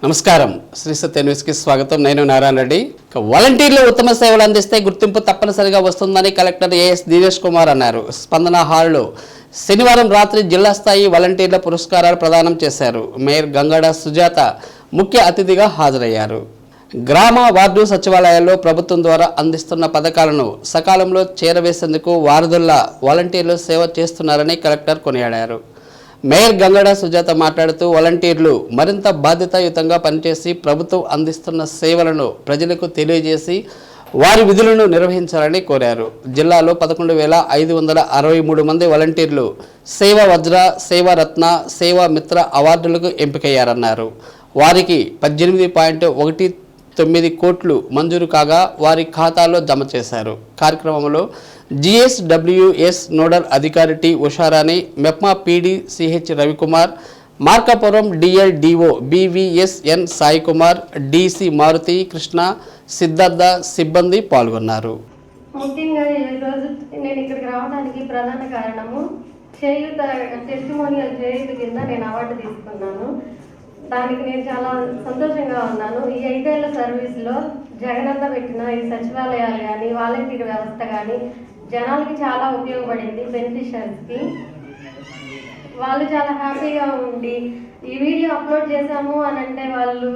నమస్కారం శ్రీ సత్య న్యూస్కి స్వాగతం. నేను నారాయణ రెడ్డి. వాలంటీర్లు ఉత్తమ సేవలు అందిస్తే గుర్తింపు తప్పనిసరిగా వస్తుందని కలెక్టర్ ఏఎస్ దినేష్ కుమార్ అన్నారు. స్పందన హాల్లో శనివారం రాత్రి జిల్లా స్థాయి వాలంటీర్ల పురస్కారాలు ప్రదానం చేశారు. మేయర్ గంగాడ సుజాత ముఖ్య అతిథిగా హాజరయ్యారు. గ్రామ వార్డు సచివాలయాల్లో ప్రభుత్వం ద్వారా అందిస్తున్న పథకాలను సకాలంలో చేరవేసేందుకు వారధుల్లా వాలంటీర్లు సేవ చేస్తున్నారని కలెక్టర్ కొనియాడారు. మేయర్ గంగాడ సుజాత మాట్లాడుతూ వాలంటీర్లు మరింత బాధ్యతాయుతంగా పనిచేసి ప్రభుత్వం అందిస్తున్న సేవలను ప్రజలకు తెలియజేసి వారి విధులను నిర్వహించాలని కోరారు. జిల్లాలో 11,563 మంది వాలంటీర్లు సేవా వజ్ర, సేవా రత్న, సేవా మిత్ర అవార్డులకు ఎంపికయ్యారన్నారు. వారికి 18.19 కోట్లు మంజూరు కాగా వారి ఖాతాలో జమ చేశారు. కార్యక్రమంలో GSWS నోడల్ అధికారి T Usharani, MEPMA PD CH Ravikumar, Markapuram DLDO BVSN Sai Kumar, DC Maruti Krishna, Siddhartha సిబ్బంది పాల్గొన్నారు. ముఖ్యంగా ఈరోజు నేను ఇక్కడికి రావడానికి ప్రధాన కారణము చేయూత టెస్టిమోనియల్ చేయూత కింద నేను అవార్డు తీసుకున్నాను. దానికి నేను చాలా సంతోషంగా ఉన్నాను. ఈ 5 ఏళ్ల సర్వీస్లో జగనన్న పెట్టిన ఈ సచివాలయాలు కానీ వాలంటీర్ వ్యవస్థ కానీ జనాలకి చాలా ఉపయోగపడింది. బెనిఫిషియర్స్కి వాళ్ళు చాలా హ్యాపీగా ఉండి ఈ వీడియో అప్లోడ్ చేశాము అని అంటే వాళ్ళు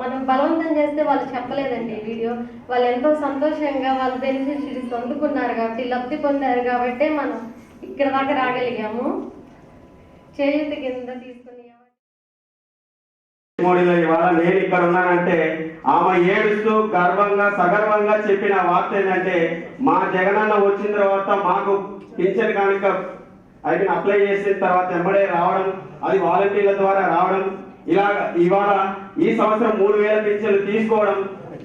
మనం బలవంతం చేస్తే వాళ్ళు చెప్పలేదండి. ఈ వీడియో వాళ్ళు ఎంతో సంతోషంగా వాళ్ళు బెనిఫిషరీస్ అందుకున్నారు కాబట్టి, లబ్ధి పొందారు కాబట్టే మనం ఇక్కడ దాకా రాగలిగాము. చేయూత కింద తీసుకుని ఇవాళ నేను ఇక్కడ ఉన్నానంటే ఆమె ఏడుస్తూ గర్వంగా సగర్వంగా చెప్పిన వార్త ఏంటంటే, మా జగనన్న వచ్చిన తర్వాత మాకు పింఛన్ కానుక అది అప్లై చేసిన తర్వాత ఎంబడే రావడం, అది వాలంటీర్ల ద్వారా రావడం, ఇలా ఇవాళ ఈ సంవత్సరం 3,000 పింఛన్లు తీసుకోవడం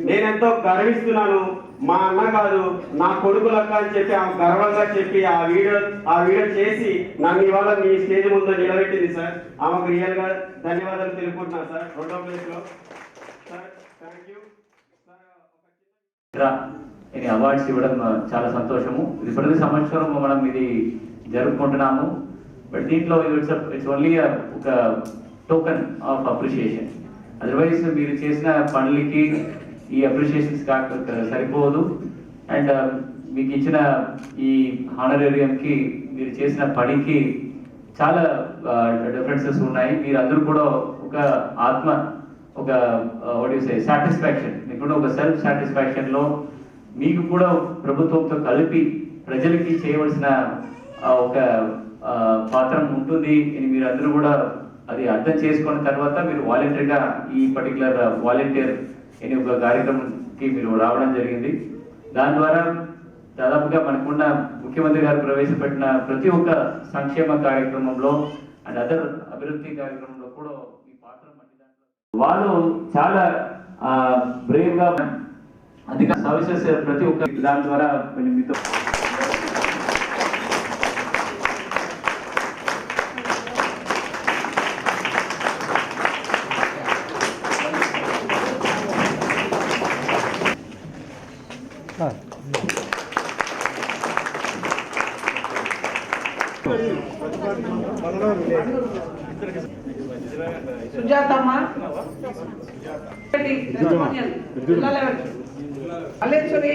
నేనెంతో గర్విస్తున్నాను. మా అన్న కాదు నా కొడుకు లెక్క అని చెప్పి ఆమె గర్వంగా చెప్పి ఆ వీడియో చేసి నన్ను ఇవాళ మీ స్టేజ్ ముందు నిలబెట్టింది సార్. ఆమెకు రియల్ గా ధన్యవాదాలు తెలుపుకుంటున్నాను సార్. రెండో ప్లేస్ లో sir thank you sir. Awards ఇవ్వడం చాలా సంతోషము. ఇది ప్రతి సంవత్సరం మనం ఇది జరుపుకుంటున్నాము. బట్ దీంట్లో ఇట్స్ ఓన్లీ ఒక టోకన్ ఆఫ్ అప్రిషియేషన్. అదర్వైజ్ మీరు చేసిన పనులకి ఈ అప్రిషియేషన్స్ సరిపోదు. అండ్ మీకు ఇచ్చిన ఈ హానరేరియంకి మీరు చేసిన పనికి చాలా డిఫరెన్సెస్ ఉన్నాయి. మీరు అందరూ కూడా ఒక ఒక సాటిస్ఫాక్షన్, మీకు కూడా ఒక సెల్ఫ్ సాటిస్ఫాక్షన్లో మీకు కూడా ప్రభుత్వంతో కలిపి ప్రజలకి చేయవలసిన ఒక పాత్ర ఉంటుంది అని మీరు అందరూ కూడా అది అర్థం చేసుకున్న తర్వాత మీరు వాలంటీర్గా ఈ పర్టికులర్ వాలంటీర్ అనే ఒక కార్యక్రమంకి మీరు రావడం జరిగింది. దాని ద్వారా దాదాపుగా మనకున్న ముఖ్యమంత్రి గారు ప్రవేశపెట్టిన ప్రతి ఒక్క సంక్షేమ కార్యక్రమంలో అండ్ అదర్ అభివృద్ధి కార్యక్రమంలో కూడా ఈ పాత్ర వాళ్ళు చాలా బ్రేవ్ గా అధిక సర్వీసెస్ ప్రతి ఒక్క దాని ద్వారా మీతో సుజాతమ్మ అల్లేశ్వరి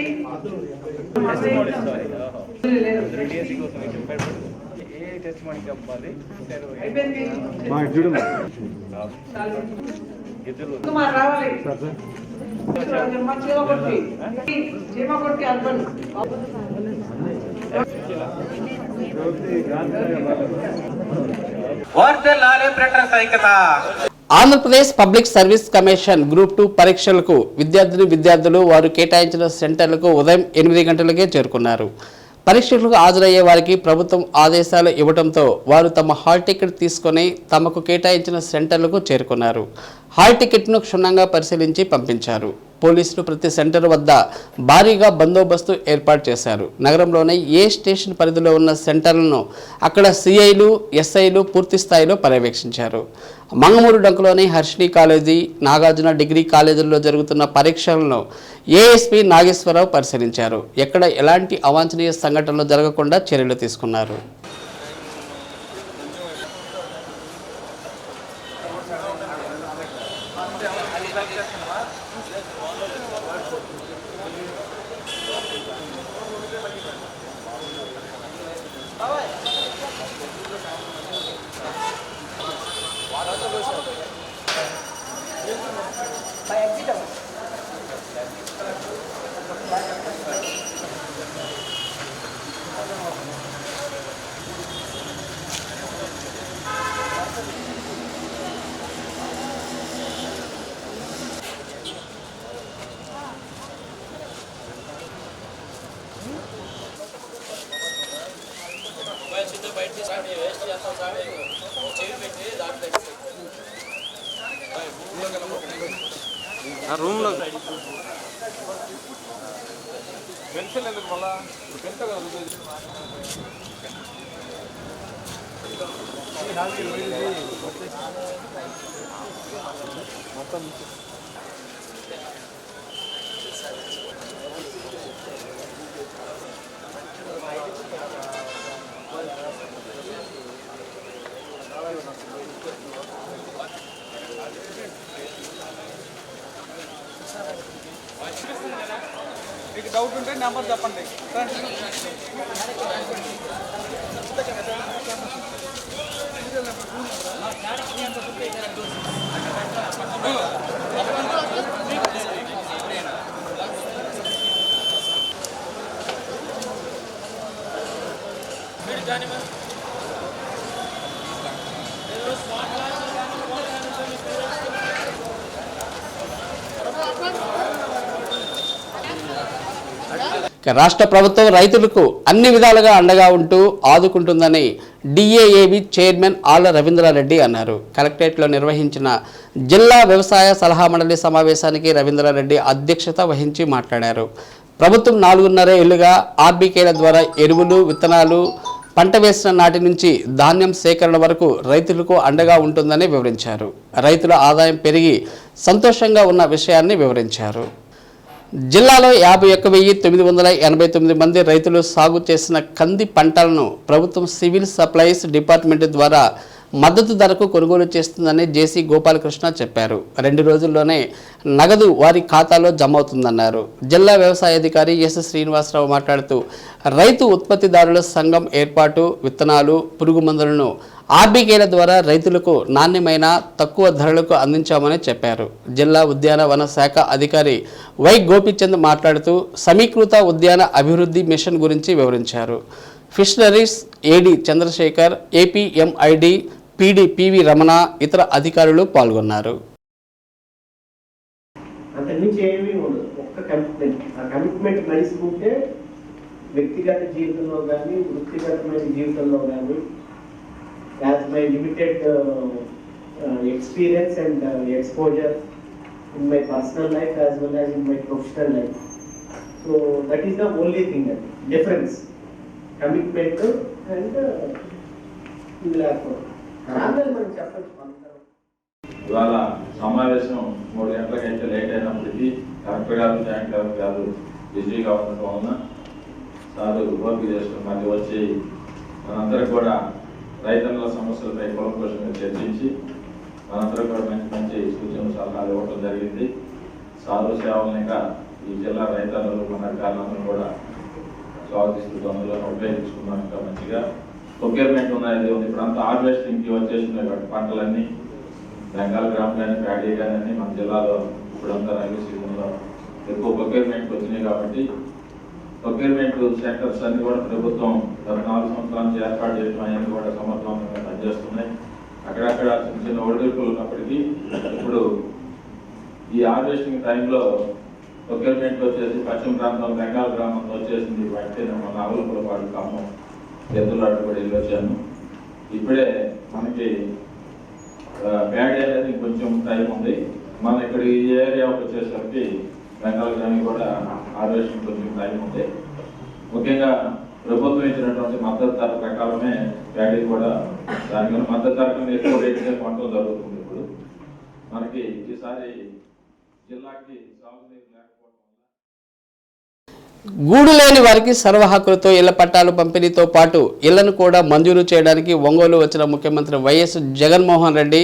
కుమార్ రావాలి. చీమ కొట్టి urban Andhra Pradesh public service commission group 2 పరీక్షలకు విద్యార్థులు వారు కేటాయించిన సెంటర్లకు ఉదయం 8 గంటలకే చేరుకున్నారు. పరీక్షలకు హాజరయ్యే వారికి ప్రభుత్వం ఆదేశాలు ఇవ్వడంతో వారు తమ హాల్ టికెట్ తీసుకొని తమకు కేటాయించిన సెంటర్లకు చేరుకున్నారు. హాల్ టికెట్ను క్షుణ్ణంగా పరిశీలించి పంపించారు. పోలీసులు ప్రతి సెంటర్ వద్ద భారీగా బందోబస్తు ఏర్పాటు చేశారు. నగరంలోని ఏ స్టేషన్ పరిధిలో ఉన్న సెంటర్లను అక్కడ CIలు SIలు పూర్తి స్థాయిలో పర్యవేక్షించారు. మంగమూరు డొంకలోని హర్షిణి కాలేజీ, నాగార్జున డిగ్రీ కాలేజీల్లో జరుగుతున్న పరీక్షలను ASP నాగేశ్వరరావు పరిశీలించారు. ఎక్కడ ఎలాంటి అవాంఛనీయ సంఘటనలు జరగకుండా చర్యలు తీసుకున్నారు. రూమ్లో పెన్షన్ ఎందుకు మళ్ళా పెన్షన్ మొత్తం మీకు డౌట్ ఉంటే నెంబర్ చెప్పండి. రాష్ట్ర ప్రభుత్వం రైతులకు అన్ని విధాలుగా అండగా ఉంటూ ఆదుకుంటుందని డిఏఏబి చైర్మన్ ఆళ్ల రవీంద్రారెడ్డి అన్నారు. కలెక్టరేట్లో నిర్వహించిన జిల్లా వ్యవసాయ సలహా మండలి సమావేశానికి రవీంద్రారెడ్డి అధ్యక్షత వహించి మాట్లాడారు. ప్రభుత్వం 4.5 ఏళ్లుగా ఆర్బీకేల ద్వారా ఎరువులు, విత్తనాలు, పంట వేసిన నాటి నుంచి ధాన్యం సేకరణ వరకు రైతులకు అండగా ఉంటుందని వివరించారు. రైతుల ఆదాయం పెరిగి సంతోషంగా ఉన్న విషయాన్ని వివరించారు. జిల్లాలో 51,989 మంది రైతులు సాగు చేసిన కంది పంటలను ప్రభుత్వం సివిల్ సప్లైస్ డిపార్ట్మెంట్ ద్వారా మద్దతు ధరకు కొనుగోలు చేస్తుందని జేసీ గోపాలకృష్ణ చెప్పారు. 2 రోజుల్లోనే నగదు వారి ఖాతాలో జమ అవుతుందన్నారు. జిల్లా వ్యవసాయ అధికారి ఎస్ శ్రీనివాసరావు మాట్లాడుతూ రైతు ఉత్పత్తిదారుల సంఘం ఏర్పాటు, విత్తనాలు, పురుగు మందులను ఆర్బీకేల ద్వారా రైతులకు నాణ్యమైన తక్కువ ధరలకు అందించామని చెప్పారు. జిల్లా ఉద్యానవన శాఖ అధికారి వై గోపిచంద్ మాట్లాడుతూ సమీకృత ఉద్యాన అభివృద్ధి మిషన్ గురించి వివరించారు. ఫిషరీస్ ఏడీ చంద్రశేఖర్, ఏపీఎంఐడి పీడీ పివి రమణ, ఇతర అధికారులు పాల్గొన్నారు. అంతకుమించి ఏమీ ఉండదు, ఒక్క కమిట్మెంట్. ఆ కమిట్మెంట్ నడుచుకుంటే వ్యక్తిగత జీవితంలో కానీ వృత్తిగతమైన జీవితంలో కానీ as my limited experience and exposure in my personal life as well as in my professional life, so that is the only thing అండి డిఫరెన్స్, కమిట్మెంట్ అండ్ ఇది లేకపోతే మనం చెప్పచ్చు. ఇవాళ సమావేశం 3 గంటలకైతే లేట్ అయినప్పటికీ కలెక్టర్ గారు, జాయింట్ కలెక్టర్ గారు బిజీగా ఉండటం వలన సార్ ఓపిక చేసుకుని మళ్ళీ వచ్చి మనందరూ కూడా రైతుల సమస్యలపై కులకోశంగా చర్చించి మనందరూ కూడా మంచి మంచి సూచనలు, సలహాలు ఇవ్వడం జరిగింది. సాధు సేవలనిగా ఈ జిల్లా రైతులు మన అధికారులందరూ కూడా స్వాగతిస్తూ అందులో ఉపయోగించుకున్నాం. ఇంకా మంచిగా ప్రొక్యూర్మెంట్ ఉన్నది ఉంది. ఇప్పుడంతా హార్వెస్టింగ్కి వచ్చేసినాయి కాబట్టి పంటలన్నీ బెంగాల్ గ్రామ్ కానీ ప్యాడీ కానీ మన జిల్లాలో ఇప్పుడంతా రైతు సీజన్లో ఎక్కువ ప్రొక్యూర్మెంట్ వచ్చినాయి కాబట్టి ప్రొక్యూర్మెంట్ సెక్టర్స్ అన్ని కూడా ప్రభుత్వం గత 4 సంవత్సరాల నుంచి ఏర్పాటు చేయడం అవన్నీ కూడా సమర్థవంతంగా పనిచేస్తున్నాయి. అక్కడక్కడ చిన్న చిన్న ఒడిదుడుకులు ఉన్నప్పటికీ ఇప్పుడు ఈ హార్వెస్టింగ్ టైంలో ప్రొక్యూర్మెంట్ వచ్చేసి పశ్చిమ ప్రాంతం బెంగాల్ గ్రామంలో వచ్చేసింది. అంటే మన ఆవులపాడు ఖమ్మం ఎద్దులాడు కూడా వెళ్ళొచ్చాను. ఇప్పుడే మనకి ప్యాడీ అనేది కొంచెం టైం ఉంది. మన ఇక్కడ ఈ ఏరియాకి వచ్చేసరికి బెంగాల్ గ్రామీ కూడా హార్వెస్టింగ్ కొంచెం టైం ఉంది. ముఖ్యంగా ప్రభుత్వం ఇచ్చినటువంటి మద్దతు ధర ప్రకారమే ప్యాడీ కూడా దానికన్నా మద్దతు ధర కన్నా ఎక్కువ రేట్లే కొనడం జరుగుతుంది. ఇప్పుడు మనకి ఈసారి జిల్లాకి సాగునీరు లేకపోవడం వల్ల గూడు లేని వారికి సర్వ హక్కులతో ఇళ్ల పట్టాలు పంపిణీతో పాటు ఇళ్లను కూడా మంజూరు చేయడానికి ఒంగోలు వచ్చిన ముఖ్యమంత్రి వైఎస్ జగన్మోహన్ రెడ్డి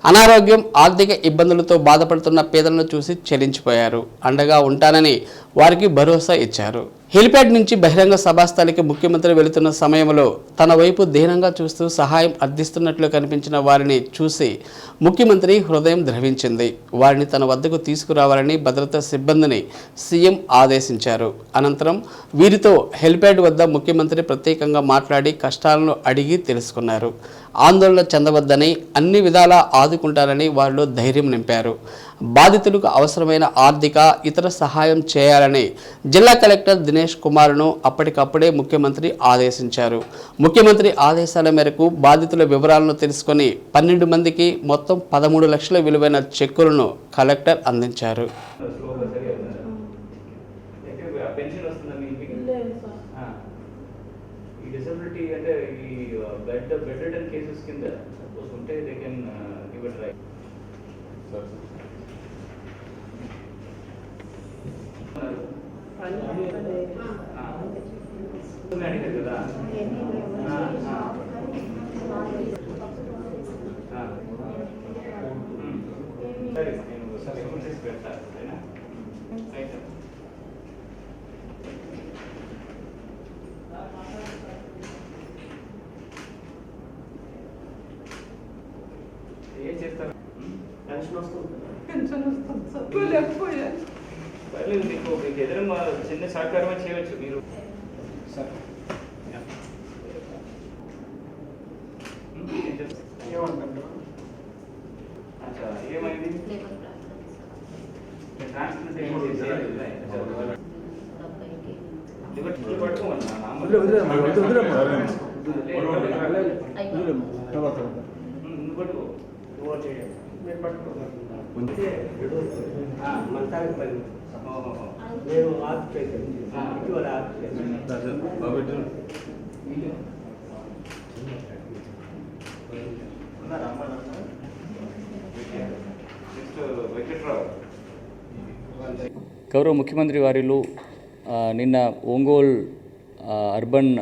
అనారోగ్యం, ఆర్థిక ఇబ్బందులతో బాధపడుతున్న పేదలను చూసి చెల్లించిపోయారు. అండగా ఉంటానని వారికి భరోసా ఇచ్చారు. హెలిప్యాడ్ నుంచి బహిరంగ సభాస్థలికి ముఖ్యమంత్రి వెళుతున్న సమయంలో తన వైపు దీనంగా చూస్తూ సహాయం అందిస్తున్నట్లు కనిపించిన వారిని చూసి ముఖ్యమంత్రి హృదయం ద్రవించింది. వారిని తన వద్దకు తీసుకురావాలని భద్రతా సిబ్బందిని సీఎం ఆదేశించారు. అనంతరం వీరితో హెలిప్యాడ్ వద్ద ముఖ్యమంత్రి ప్రత్యేకంగా మాట్లాడి కష్టాలను అడిగి తెలుసుకున్నారు. ఆందోళన చెందవద్దని, అన్ని విధాలా ఆదుకుంటారని వారిలో ధైర్యం నింపారు. బాధితులకు అవసరమైన ఆర్థిక, ఇతర సహాయం చేయాలని జిల్లా కలెక్టర్ దినేష్ కుమార్ను అప్పటికప్పుడే ముఖ్యమంత్రి ఆదేశించారు. ముఖ్యమంత్రి ఆదేశాల మేరకు బాధితుల వివరాలను తెలుసుకొని 12 మందికి మొత్తం 13 లక్షల విలువైన చెక్కులను కలెక్టర్ అందించారు. ఏం చేస్తారు? పెన్షన్ వస్తుంది. పర్లేదు, మీకు ఎదురు చిన్న సహకారమే చేయవచ్చు మీరు. ఏమైంది? నేను ఆర్టిఫైకల్ ఇటీవల గౌరవ ముఖ్యమంత్రి వారిలు నిన్న ఒంగోలు అర్బన్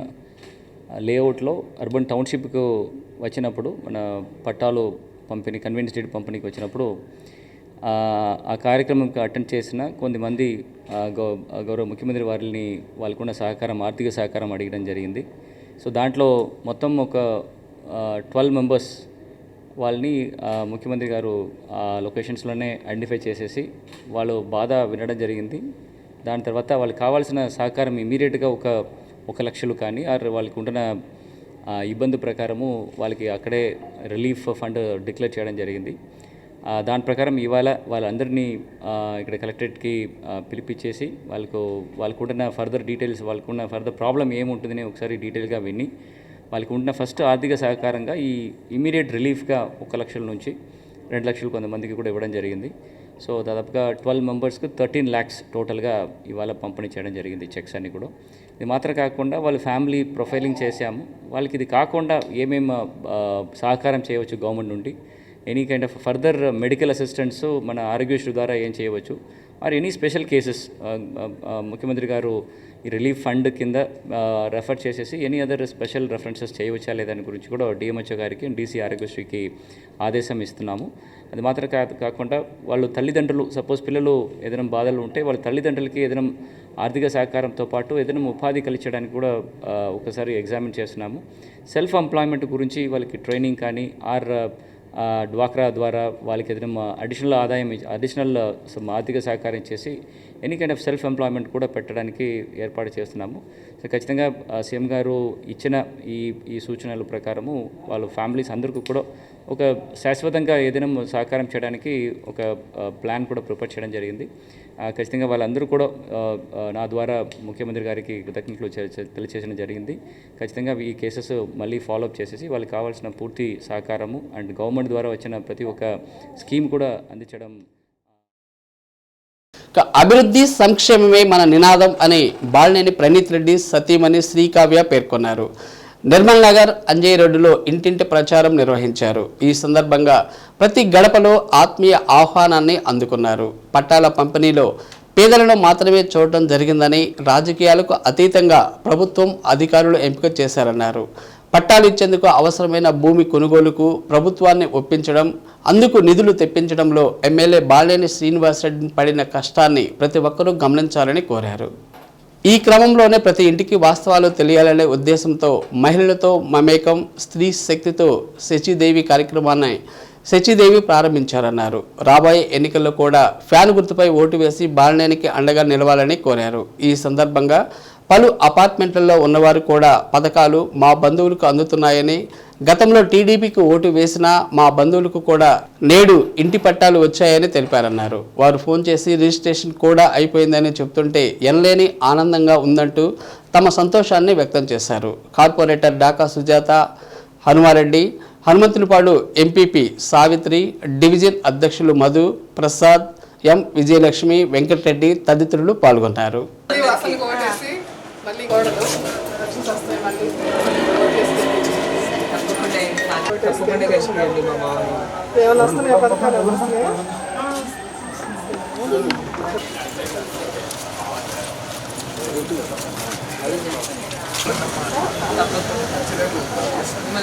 లేఅవుట్లో అర్బన్ టౌన్షిప్కు వచ్చినప్పుడు, మన పట్టాలు పంపిణీ కన్వీనియన్స్ స్టేట్ పంపిణీకి వచ్చినప్పుడు ఆ కార్యక్రమంకి అటెండ్ చేసిన కొంతమంది గౌరవ ముఖ్యమంత్రి వారిని వాళ్ళకున్న సహకారం, ఆర్థిక సహకారం అడగడం జరిగింది. సో దాంట్లో మొత్తం ఒక 12 మెంబర్స్ వాళ్ళని ముఖ్యమంత్రి గారు ఆ లొకేషన్స్లోనే ఐడెంటిఫై చేసేసి వాళ్ళు బాధ వినడం జరిగింది. దాని తర్వాత వాళ్ళకి కావాల్సిన సహకారం ఇమీడియట్గా 1 లక్షలు కానీ వాళ్ళకి ఉంటున్న ఇబ్బంది ప్రకారము వాళ్ళకి అక్కడే రిలీఫ్ ఫండ్ డిక్లేర్ చేయడం జరిగింది. దాని ప్రకారం ఇవాళ వాళ్ళందరినీ ఇక్కడ కలెక్టరేట్కి పిలిపించేసి వాళ్ళకు ఉంటున్న ఫర్దర్ డీటెయిల్స్, వాళ్ళకున్న ఫర్దర్ ప్రాబ్లం ఏముంటుందని ఒకసారి డీటెయిల్గా విని వాళ్ళకి ఉంటున్న ఫస్ట్ ఆర్థిక సహకారంగా ఈ ఇమీడియట్ రిలీఫ్గా 1 లక్షల నుంచి 2 లక్షలు కొంతమందికి కూడా ఇవ్వడం జరిగింది. సో దాదాపుగా 12 మెంబర్స్కి 13 lakhs టోటల్గా ఇవాళ పంపిణీ చేయడం జరిగింది చెక్స్ అన్నీ కూడా. ఇది మాత్రం కాకుండా వాళ్ళ ఫ్యామిలీ ప్రొఫైలింగ్ చేశాము. వాళ్ళకి ఇది కాకుండా ఏమేమి సహకారం చేయవచ్చు గవర్నమెంట్ నుండి, any kind of further medical assistants మన ఆరోగ్యశ్రీ ద్వారా ఏం చేయవచ్చు, ఆర్ ఎనీ స్పెషల్ కేసెస్ ముఖ్యమంత్రి గారు ఈ రిలీఫ్ ఫండ్ కింద రెఫర్ చేసేసి ఎనీ అదర్ స్పెషల్ రెఫరెన్సెస్ చేయవచ్చా లేదని గురించి కూడా డిఎంహెచ్ఓ గారికి, డీసీ ఆరోగ్యశ్రీకి ఆదేశం ఇస్తున్నాము. అది మాత్రం కాకుండా వాళ్ళు తల్లిదండ్రులు, సపోజ్ పిల్లలు ఏదైనా బాధలు ఉంటే వాళ్ళ తల్లిదండ్రులకి ఏదైనా ఆర్థిక సహకారంతో పాటు ఏదైనా ఉపాధి కలిగించడానికి కూడా ఒకసారి ఎగ్జామిన్ చేస్తున్నాము. సెల్ఫ్ ఎంప్లాయ్మెంట్ గురించి వాళ్ళకి ట్రైనింగ్ కానీ ఆర్ డ్వాక్రా ద్వారా వాళ్ళకి ఏదైనా అడిషనల్ ఆదాయం, అడిషనల్ ఆర్థిక సహకారం చేసి any kind of self employment కూడా పెట్టడానికి ఏర్పాటు చేస్తున్నాము. సో ఖచ్చితంగా సీఎం గారు ఇచ్చిన ఈ సూచనల ప్రకారము వాళ్ళ ఫ్యామిలీస్ అందరికీ కూడా ఒక శాశ్వతంగా ఏదైనా సహకారం చేయడానికి ఒక ప్లాన్ కూడా ప్రిపేర్ చేయడం జరిగింది. ఖచ్చితంగా వాళ్ళందరూ కూడా నా ద్వారా ముఖ్యమంత్రి గారికి కృతజ్ఞతలు తెలియచేయడం జరిగింది. ఖచ్చితంగా ఈ కేసెస్ మళ్ళీ ఫాలోఅప్ చేసేసి వాళ్ళకి కావాల్సిన పూర్తి సహకారము అండ్ గవర్నమెంట్ ద్వారా వచ్చిన ప్రతి ఒక్క స్కీమ్ కూడా అందించడం. అభివృద్ధి సంక్షేమమే మన నినాదం అని బాలినేని ప్రణీత్ రెడ్డి సతీమణి శ్రీకావ్య పేర్కొన్నారు. నిర్మల్ నగర్ అంజయ్ రోడ్డులో ఇంటింటి ప్రచారం నిర్వహించారు. ఈ సందర్భంగా ప్రతి గడపలో ఆత్మీయ ఆహ్వానాన్ని అందుకున్నారు. పట్టాల పంపిణీలో పేదలను మాత్రమే చూడటం జరిగిందని, రాజకీయాలకు అతీతంగా ప్రభుత్వం అధికారులు ఎంపిక చేశారన్నారు. పట్టాలు ఇచ్చేందుకు అవసరమైన భూమి కొనుగోలుకు ప్రభుత్వాన్ని ఒప్పించడం, అందుకు నిధులు తెప్పించడంలో ఎమ్మెల్యే బాలేని శ్రీనివాసరెడ్డి పడిన కష్టాన్ని ప్రతి ఒక్కరూ గమనించాలని కోరారు. ఈ క్రమంలోనే ప్రతి ఇంటికి వాస్తవాలు తెలియాలనే ఉద్దేశంతో మహిళలతో మమేకం స్త్రీ శక్తితో శచీదేవి కార్యక్రమాన్ని శచీదేవి ప్రారంభించారన్నారు. రాబోయే ఎన్నికల్లో కూడా ఫ్యాన్ గుర్తుపై ఓటు వేసి బాలినేనికి అండగా నిలవాలని కోరారు. ఈ సందర్భంగా పలు అపార్ట్మెంట్లలో ఉన్నవారు కూడా పథకాలు మా బంధువులకు అందుతున్నాయని, గతంలో టీడీపీకి ఓటు వేసినా మా బంధువులకు కూడా నేడు ఇంటి పట్టాలు వచ్చాయని తెలిపారన్నారు. వారు ఫోన్ చేసి రిజిస్ట్రేషన్ కూడా అయిపోయిందని చెప్తుంటే ఎనలేని ఆనందంగా ఉందంటూ తమ సంతోషాన్ని వ్యక్తం చేశారు. Corporator Daka Sujatha, Hanumareddy, Hanumanthulapadu MPP Savithri, division అధ్యక్షులు మధు, ప్రసాద్, ఎం విజయలక్ష్మి, వెంకటరెడ్డి తదితరులు పాల్గొన్నారు.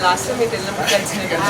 లాస్ట్ టైం మీరు వెళ్ళినప్పుడు కలిసినాయి కదా.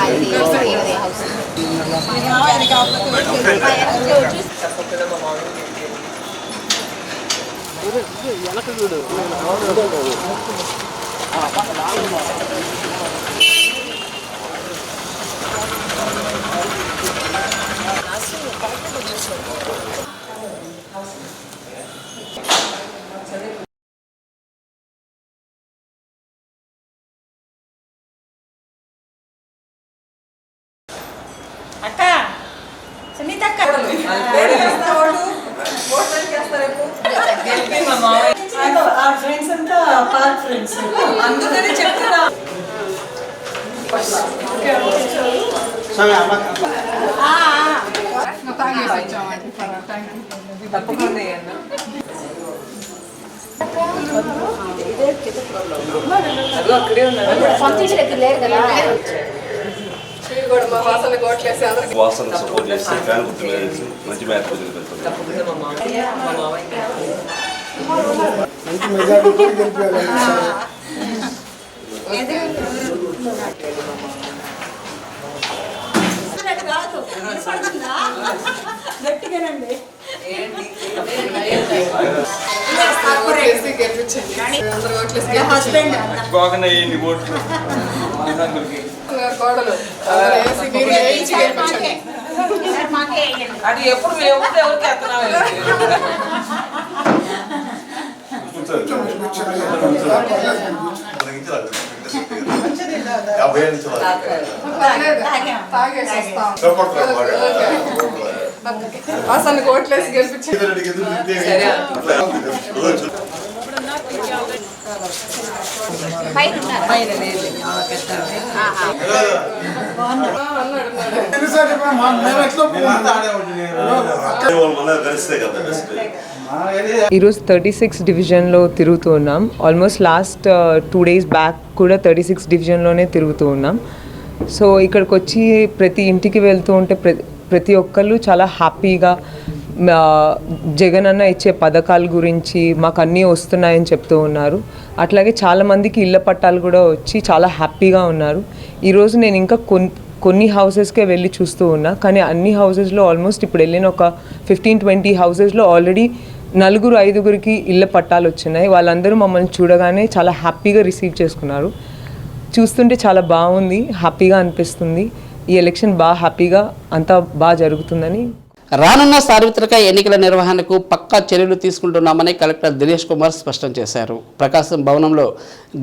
ఫ్రెండ్స్ అంతా పార్క్ ఫ్రెండ్స్, అందుకనే చెప్తున్నా. తప్పకుండా అక్కడే ఉన్నారు. వాసన సపోర్ట్ చేసి ఫ్యాన్ గుర్తు మీద వేసి మంచి మ్యాచ్ బాగున్నాయి ఓట్లు అది ఎప్పుడు మేము ఎవరికి ఎత్తనాలి. కోట్లేసి గెలిపించారు. ఈరోజు 36 డివిజన్లో తిరుగుతూ ఉన్నాం. ఆల్మోస్ట్ లాస్ట్ 2 days బ్యాక్ కూడా 36 డివిజన్లోనే తిరుగుతూ ఉన్నాం. సో ఇక్కడికి వచ్చి ప్రతి ఇంటికి వెళ్తూ ఉంటే ప్రతి ఒక్కళ్ళు చాలా హ్యాపీగా జగన్ అన్న ఇచ్చే పథకాల గురించి మాకు అన్నీ వస్తున్నాయని చెప్తూ ఉన్నారు. అట్లాగే చాలామందికి ఇళ్ళ పట్టాలు కూడా వచ్చి చాలా హ్యాపీగా ఉన్నారు. ఈరోజు నేను ఇంకా కొన్ని హౌసెస్కే వెళ్ళి చూస్తూ ఉన్నా, కానీ అన్ని హౌసెస్లో ఆల్మోస్ట్ ఇప్పుడు వెళ్ళిన ఒక 15-20 హౌసెస్లో ఆల్రెడీ 4-5 ఇళ్ళ పట్టాలు వచ్చినాయి. వాళ్ళందరూ మమ్మల్ని చూడగానే చాలా హ్యాపీగా రిసీవ్ చేసుకున్నారు. చూస్తుంటే చాలా బాగుంది, హ్యాపీగా అనిపిస్తుంది. ఈ ఎలక్షన్ బాగా హ్యాపీగా అంతా బాగా జరుగుతుందని. రానున్న సార్వత్రిక ఎన్నికల నిర్వహణకు పక్కా చర్యలు తీసుకుంటున్నామని కలెక్టర్ దినేష్ కుమార్ స్పష్టం చేశారు. ప్రకాశం భవనంలో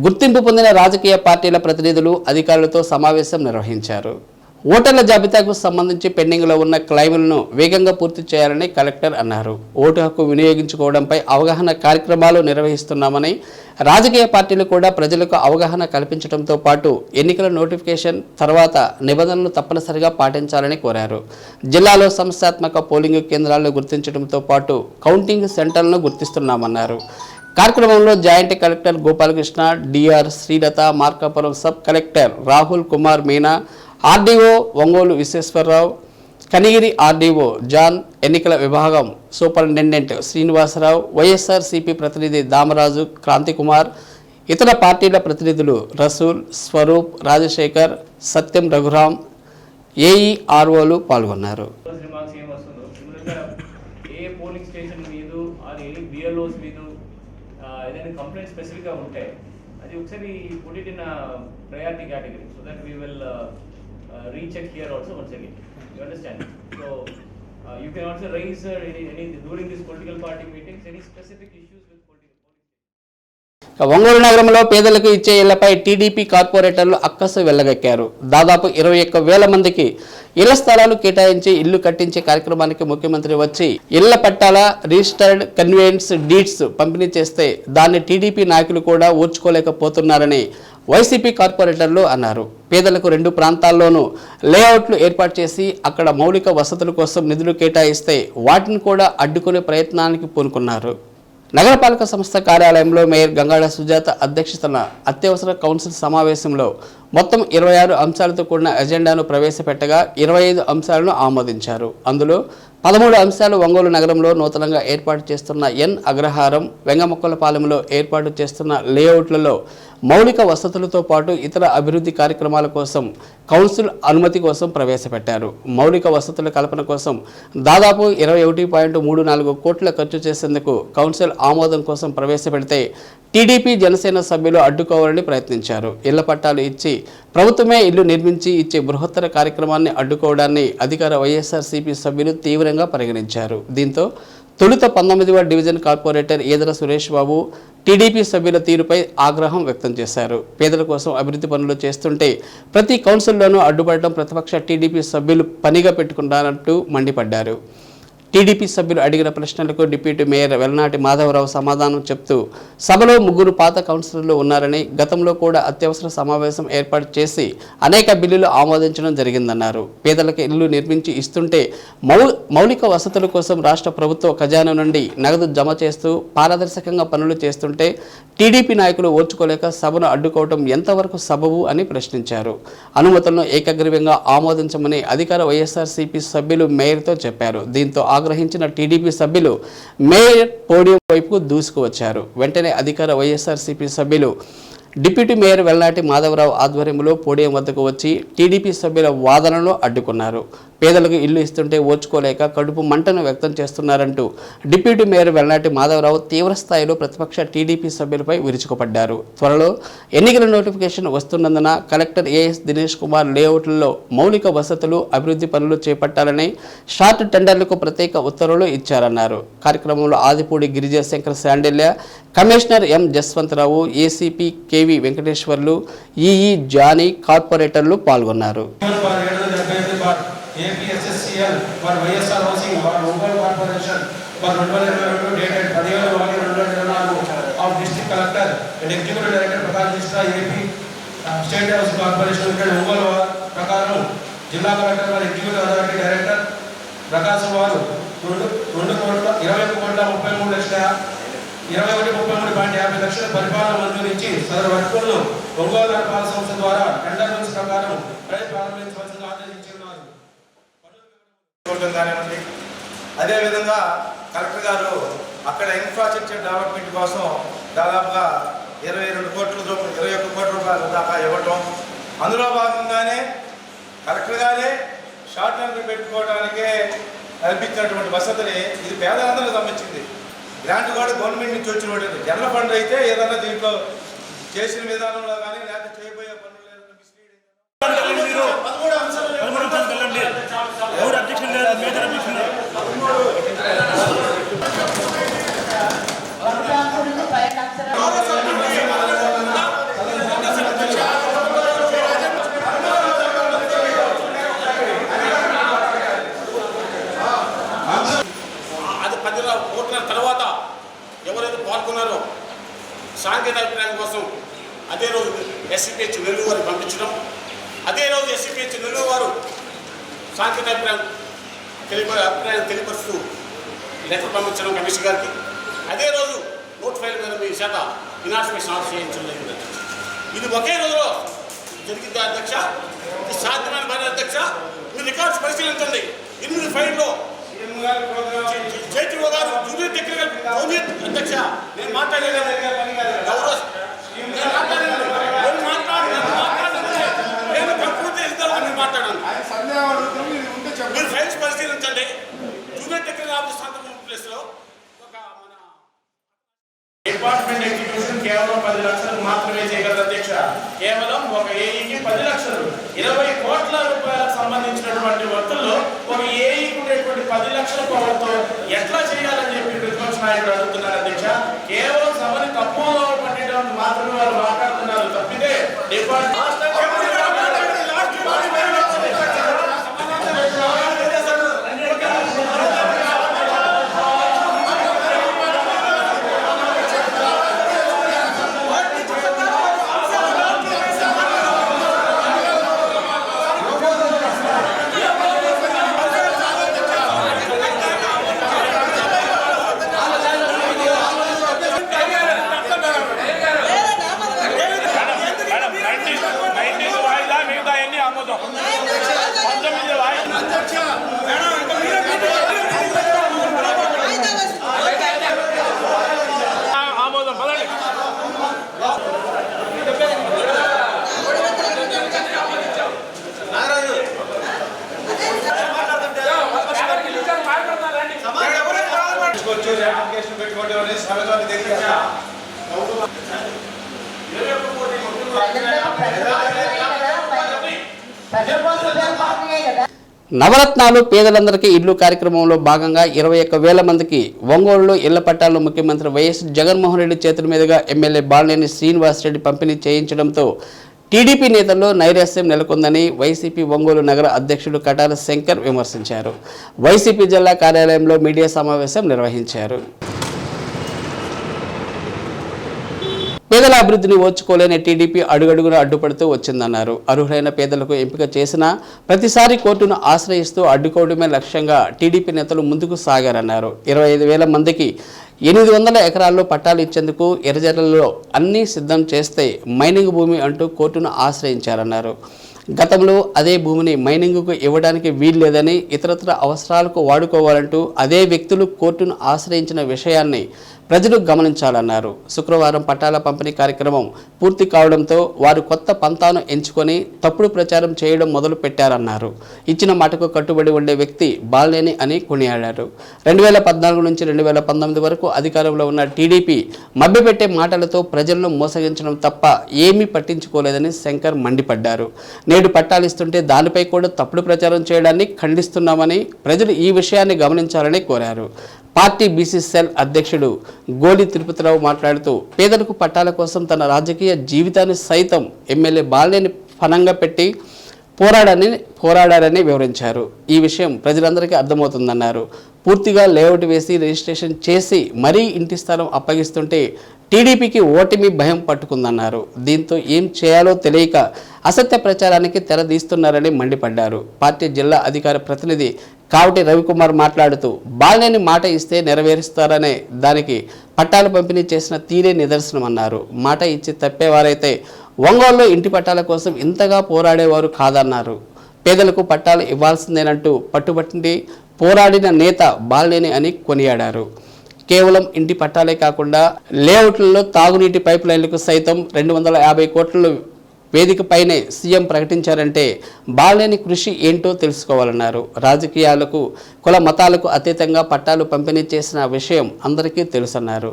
గుర్తింపు పొందిన రాజకీయ పార్టీల ప్రతినిధులు అధికారులతో సమావేశం నిర్వహించారు. ఓటర్ల జాబితాకు సంబంధించి పెండింగ్లో ఉన్న క్లెయిములను వేగంగా పూర్తి చేయాలని కలెక్టర్ అన్నారు. ఓటు హక్కు వినియోగించుకోవడంపై అవగాహన కార్యక్రమాలు నిర్వహిస్తున్నామని, రాజకీయ పార్టీలు కూడా ప్రజలకు అవగాహన కల్పించడంతో పాటు ఎన్నికల నోటిఫికేషన్ తర్వాత నిబంధనలు తప్పనిసరిగా పాటించాలని కోరారు. జిల్లాలో సమస్యాత్మక పోలింగ్ కేంద్రాలను గుర్తించడంతో పాటు కౌంటింగ్ సెంటర్లను గుర్తిస్తున్నామన్నారు. కార్యక్రమంలో joint collector Gopalakrishna, DR Srilatha, Markapuram sub collector Rahul Kumar Meena, RDO Ongole Visweswararao, Kanigiri RDO John, ఎన్నికల విభాగం సూపరింటెండెంట్ శ్రీనివాసరావు, వైఎస్ఆర్సీపీ ప్రతినిధి దామరాజు, క్రాంతికుమార్, ఇతర పార్టీల ప్రతినిధులు రసూల్, స్వరూప్, రాజశేఖర్, సత్యం, రఘురాం, ఏఈఆర్ఓలు పాల్గొన్నారు. రిమార్క్స్ ఏం వస్తుందో సిమిలర్గా ఏ పోలింగ్ స్టేషన్ మీద అది ఎనీ బిఎల్ఓస్ మీద ఏదైనా కంప్లైంట్ స్పెసిఫిక్గా ఉంటే అది ఒకసారి put it in priority category so that we will recheck here also once again you understand. So you can also raise any during this political party meetings any specific issues with Ongole నగరంలో పేదలకు ఇచ్చే ఇళ్లపై TDP కార్పొరేటర్లు అక్కసు వెళ్లగక్కారు. దాదాపు 21,000 మందికి ఇళ్ల స్థలాలు కేటాయించి ఇల్లు కట్టించే కార్యక్రమానికి ముఖ్యమంత్రి వచ్చి ఇళ్ల పట్టాల రిజిస్టర్డ్ కన్వెయన్స్ డీడ్స్ పంపిణీ చేస్తే దాన్ని టీడీపీ నాయకులు కూడా ఓర్చుకోలేకపోతున్నారని వైసీపీ కార్పొరేటర్లు అన్నారు. పేదలకు 2 ప్రాంతాల్లోనూ లేఅవుట్లు ఏర్పాటు చేసి అక్కడ మౌలిక వసతుల కోసం నిధులు కేటాయిస్తే వాటిని కూడా అడ్డుకునే ప్రయత్నానికి పూనుకున్నారు. నగరపాలక సంస్థ కార్యాలయంలో మేయర్ గంగాడ సుజాత అధ్యక్షతన అత్యవసర కౌన్సిల్ సమావేశంలో మొత్తం 26 అంశాలతో కూడిన ఎజెండాను ప్రవేశపెట్టగా 25 అంశాలను ఆమోదించారు. అందులో 13 అంశాలు ఒంగోలు నగరంలో నూతనంగా ఏర్పాటు చేస్తున్న ఎన్ అగ్రహారం, వెంగమొక్కలపాలెంలో ఏర్పాటు చేస్తున్న లేఅవుట్లలో మౌలిక వసతులతో పాటు ఇతర అభివృద్ధి కార్యక్రమాల కోసం కౌన్సిల్ అనుమతి కోసం ప్రవేశపెట్టారు. మౌలిక వసతుల కల్పన కోసం దాదాపు 21.34 కోట్ల ఖర్చు చేసేందుకు కౌన్సిల్ ఆమోదం కోసం ప్రవేశపెడితే టీడీపీ, జనసేన సభ్యులు అడ్డుకోవాలని ప్రయత్నించారు. ఇళ్ల పట్టాలు ఇచ్చి ప్రభుత్వమే ఇల్లు నిర్మించి ఇచ్చే బృహత్తర కార్యక్రమాన్ని అడ్డుకోవడాన్ని అధికార వైఎస్ఆర్సీపీ సభ్యులు తీవ్రంగా పరిగణించారు. దీంతో తొలుత 19వ division corporator Eedara Suresh Babu TDP సభ్యుల తీరుపై ఆగ్రహం వ్యక్తం చేశారు. పేదల కోసం అభివృద్ధి పనులు చేస్తుంటే ప్రతి కౌన్సిల్లోనూ అడ్డుపడటం ప్రతిపక్ష టీడీపీ సభ్యులు పనిగా పెట్టుకుంటారంటూ మండిపడ్డారు. టీడీపీ సభ్యులు అడిగిన ప్రశ్నలకు డిప్యూటీ మేయర్ వెలనాటి మాధవరావు సమాధానం చెప్తూ సభలో 3 పాత కౌన్సిలర్లు ఉన్నారని, గతంలో కూడా అత్యవసర సమావేశం ఏర్పాటు చేసి అనేక బిల్లులు ఆమోదించడం జరిగిందన్నారు. పేదలకు ఇల్లు నిర్మించి ఇస్తుంటే మౌలిక వసతుల కోసం రాష్ట్ర ప్రభుత్వ ఖజానా నుండి నగదు జమ చేస్తూ పారదర్శకంగా పనులు చేస్తుంటే టీడీపీ నాయకులు ఓర్చుకోలేక సభను అడ్డుకోవడం ఎంతవరకు సబబు అని ప్రశ్నించారు. అనుమతులను ఏకగ్రీవంగా ఆమోదించమని అధికార వైఎస్ఆర్సీపీ సభ్యులు మేయర్తో చెప్పారు. దీంతో ఆగ్రహించిన టీడీపీ సభ్యులు మేయర్ పోడియం వైపుకు దూసుకువచ్చారు. వెంటనే అధికార వైఎస్ఆర్సీపీ సభ్యులు డిప్యూటీ మేయర్ వెల్నాటి మాధవరావు ఆధ్వర్యంలో పోడియం వద్దకు వచ్చి టీడీపీ సభ్యుల వాదనను అడ్డుకున్నారు. పేదలకు ఇల్లు ఇస్తుంటే ఓర్చుకోలేక కడుపు మంటను వ్యక్తం చేస్తున్నారంటూ డిప్యూటీ మేయర్ వెల్నాటి మాధవరావు తీవ్రస్థాయిలో ప్రతిపక్ష టీడీపీ సభ్యులపై విరుచుకుపడ్డారు. త్వరలో ఎన్నికల నోటిఫికేషన్ వస్తున్నందున కలెక్టర్ ఏఎస్ దినేష్ కుమార్ లేఅవుట్లలో మౌలిక వసతులు, అభివృద్ధి పనులు చేపట్టాలని షార్ట్ టెండర్లకు ప్రత్యేక ఉత్తర్వులు ఇచ్చారన్నారు. కార్యక్రమంలో Adipudi Girijashankar Sandilya, commissioner M Jaswantharao, ACP KV Venkateswarlu, EE Jani, కార్పొరేటర్లు పాల్గొన్నారు. APSSCL for YSR Housing or Mumbai Corporation for 2022 dated 15/1/2024 of District Collector and Executive Director Prakash Mishra AP State Housing Corporation Limited Mumbai ప్రకారం జిల్లా కలెక్టర్ వారి ఎగ్జిక్యూటివ్ అథారిటీ డైరెక్టర్ ప్రకాశం వారు 21,33,21,33.50 లక్షల పరిపాలన మంజూరించి సదరు వర్కులను ఒంగోలు నగరపాలక సంస్థ ద్వారా టెండర్ రూల్స్ ప్రకారం ప్రారంభించవలసిందిగా ఆదేశించారు. అదేవిధంగా కలెక్టర్ గారు అక్కడ ఇన్ఫ్రాస్ట్రక్చర్ డెవలప్మెంట్ కోసం దాదాపుగా 21 కోట్ల రూపాయల దాకా ఇవ్వటం, అందులో భాగంగానే కలెక్టర్ గారే షార్ట్ టర్మ్ పెట్టుకోవడానికే కల్పించినటువంటి వసతిని ఇది పేదలందరికీ సంబంధించింది. గ్రాంట్ కూడా గవర్నమెంట్ నుంచి వచ్చినటువంటి జనరల్ ఫండ్ అయితే ఏదైనా దీంట్లో చేసిన విధానంలో కానీ లేకపోతే చేయబోయే పనులు అది 10 కోట్ల తర్వాత ఎవరైతే పాల్గొన్నారో సాంకేతిక అభిప్రాయం కోసం అదే రోజు ఎస్సీపీహెచ్ నెల్లూరు వారికి పంపించడం, అదే రోజు ఎస్సీపీహెచ్ నెల్లూరు వారు సాంకేతిక అభిప్రాయం తెలియపరుస్తూ లెటర్ పంపించడం కమిషనర్ గారికి, అదే రోజు నోట్ ఫైల్ మీద మీ చేత ఇనాస్పిరేషన్ ఆఫ్ చేయించడం జరిగింది. ఇది ఒకే రోజులో జరిగింది అధ్యక్ష. ఇది సాధ్యమైన పని అధ్యక్ష. మీ రికార్డ్స్ పరిశీలించండి. 8 ఫైల్లో జేటీఓ గారు జూనియర్ టెక్నికల్ జూనియర్ అధ్యక్ష నేను మాట్లాడేది ప్లేస్లో ఒక మన డిపార్ట్మెంట్ ఎగ్జిక్యూషన్ కేవలం 10 లక్షలకు మాత్రమే చేయగలరు అధ్యక్ష. కేవలం ఒక ఏఈకి 10 లక్షలు, 20 కోట్ల రూపాయలకు సంబంధించినటువంటి వర్కుల్లో ఒక ఏఈకి ఉండేటువంటి 10 లక్షల పవర్తో ఎట్లా చేయాలని చెప్పి ప్రతిపక్ష నాయకుడు అడుగుతున్నారు అధ్యక్ష. కేవలం సభని తప్పులో పట్టడం మాత్రమే వారు మాట్లాడుతున్నారు తప్పితే నవరత్నాలు పేదలందరికీ ఇల్లు కార్యక్రమంలో భాగంగా 21,000 మందికి ఒంగోలులో ఇళ్ల పట్టాలను ముఖ్యమంత్రి వైఎస్ జగన్మోహన్ రెడ్డి చేతుల మీదుగా ఎమ్మెల్యే బాలినేని శ్రీనివాసరెడ్డి పంపిణీ చేయించడంతో టీడీపీ నేతల్లో నైరాశ్యం నెలకొందని వైసీపీ ఒంగోలు నగర అధ్యక్షుడు కటాల శంకర్ విమర్శించారు. వైసీపీ జిల్లా కార్యాలయంలో మీడియా సమావేశం నిర్వహించారు. పేదల అభివృద్ధిని ఓర్చుకోలేని టీడీపీ అడుగడుగున అడ్డుపడుతూ వచ్చిందన్నారు. అర్హులైన పేదలకు ఎంపిక చేసినా ప్రతిసారి కోర్టును ఆశ్రయిస్తూ అడ్డుకోవడమే లక్ష్యంగా టీడీపీ నేతలు ముందుకు సాగారన్నారు. 25,000 మందికి 800 ఎకరాల్లో పట్టాలు ఇచ్చేందుకు ఎర్రజర్లలో అన్నీ సిద్ధం చేస్తే మైనింగ్ భూమి అంటూ కోర్టును ఆశ్రయించారన్నారు. గతంలో అదే భూమిని మైనింగ్కు ఇవ్వడానికి వీల్లేదని ఇతరత్ర అవసరాలకు వాడుకోవాలంటూ అదే వ్యక్తులు కోర్టును ఆశ్రయించిన విషయాన్ని ప్రజలు గమనించాలన్నారు. శుక్రవారం పట్టాల పంపిణీ కార్యక్రమం పూర్తి కావడంతో వారు కొత్త పంతాను ఎంచుకొని తప్పుడు ప్రచారం చేయడం మొదలు పెట్టారన్నారు. ఇచ్చిన మాటకు కట్టుబడి ఉండే వ్యక్తి బాలినేని అని కొనియాడారు. 2014 నుంచి 2019 వరకు అధికారంలో ఉన్న టీడీపీ మభ్యపెట్టే మాటలతో ప్రజలను మోసగించడం తప్ప ఏమీ పట్టించుకోలేదని శంకర్ మండిపడ్డారు. నేడు పట్టాలిస్తుంటే దానిపై కూడా తప్పుడు ప్రచారం చేయడాన్ని ఖండిస్తున్నామని ప్రజలు ఈ విషయాన్ని గమనించాలని కోరారు. పార్టీ బీసీ సెల్ అధ్యక్షుడు గోలి తిరుపతిరావు మాట్లాడుతూ పేదలకు పట్టాల కోసం తన రాజకీయ జీవితాన్ని సైతం ఎమ్మెల్యే బాలినేని ఫనంగా పెట్టి పోరాడారని వివరించారు. ఈ విషయం ప్రజలందరికీ అర్థమవుతుందన్నారు. పూర్తిగా లేఅవుట్ వేసి రిజిస్ట్రేషన్ చేసి మరీ ఇంటి స్థలం అప్పగిస్తుంటే టీడీపీకి ఓటమి భయం పట్టుకుందన్నారు. దీంతో ఏం చేయాలో తెలియక అసత్య ప్రచారానికి తెరదీస్తున్నారని మండిపడ్డారు. పార్టీ జిల్లా అధికార ప్రతినిధి కావటి రవికుమార్ మాట్లాడుతూ బాలినేని మాట ఇస్తే నెరవేరుస్తారనే దానికి పట్టాలు పంపిణీ చేసిన తీరే నిదర్శనమన్నారు. మాట ఇచ్చి తప్పేవారైతే ఒంగోలులో ఇంటి పట్టాల కోసం ఇంతగా పోరాడేవారు కాదన్నారు. పేదలకు పట్టాలు ఇవ్వాల్సిందేనంటూ పట్టుబట్టి పోరాడిన నేత బాలినేని అని కొనియాడారు. కేవలం ఇంటి పట్టాలే కాకుండా లేఅవుట్లలో తాగునీటి పైప్ లైన్లకు సైతం 250 కోట్ల వేదికపైనే సీఎం ప్రకటించారంటే బాలినేని కృషి ఏంటో తెలుసుకోవాలన్నారు. రాజకీయాలకు కుల మతాలకు అతీతంగా పట్టాలు పంపిణీ చేసిన విషయం అందరికీ తెలుసన్నారు.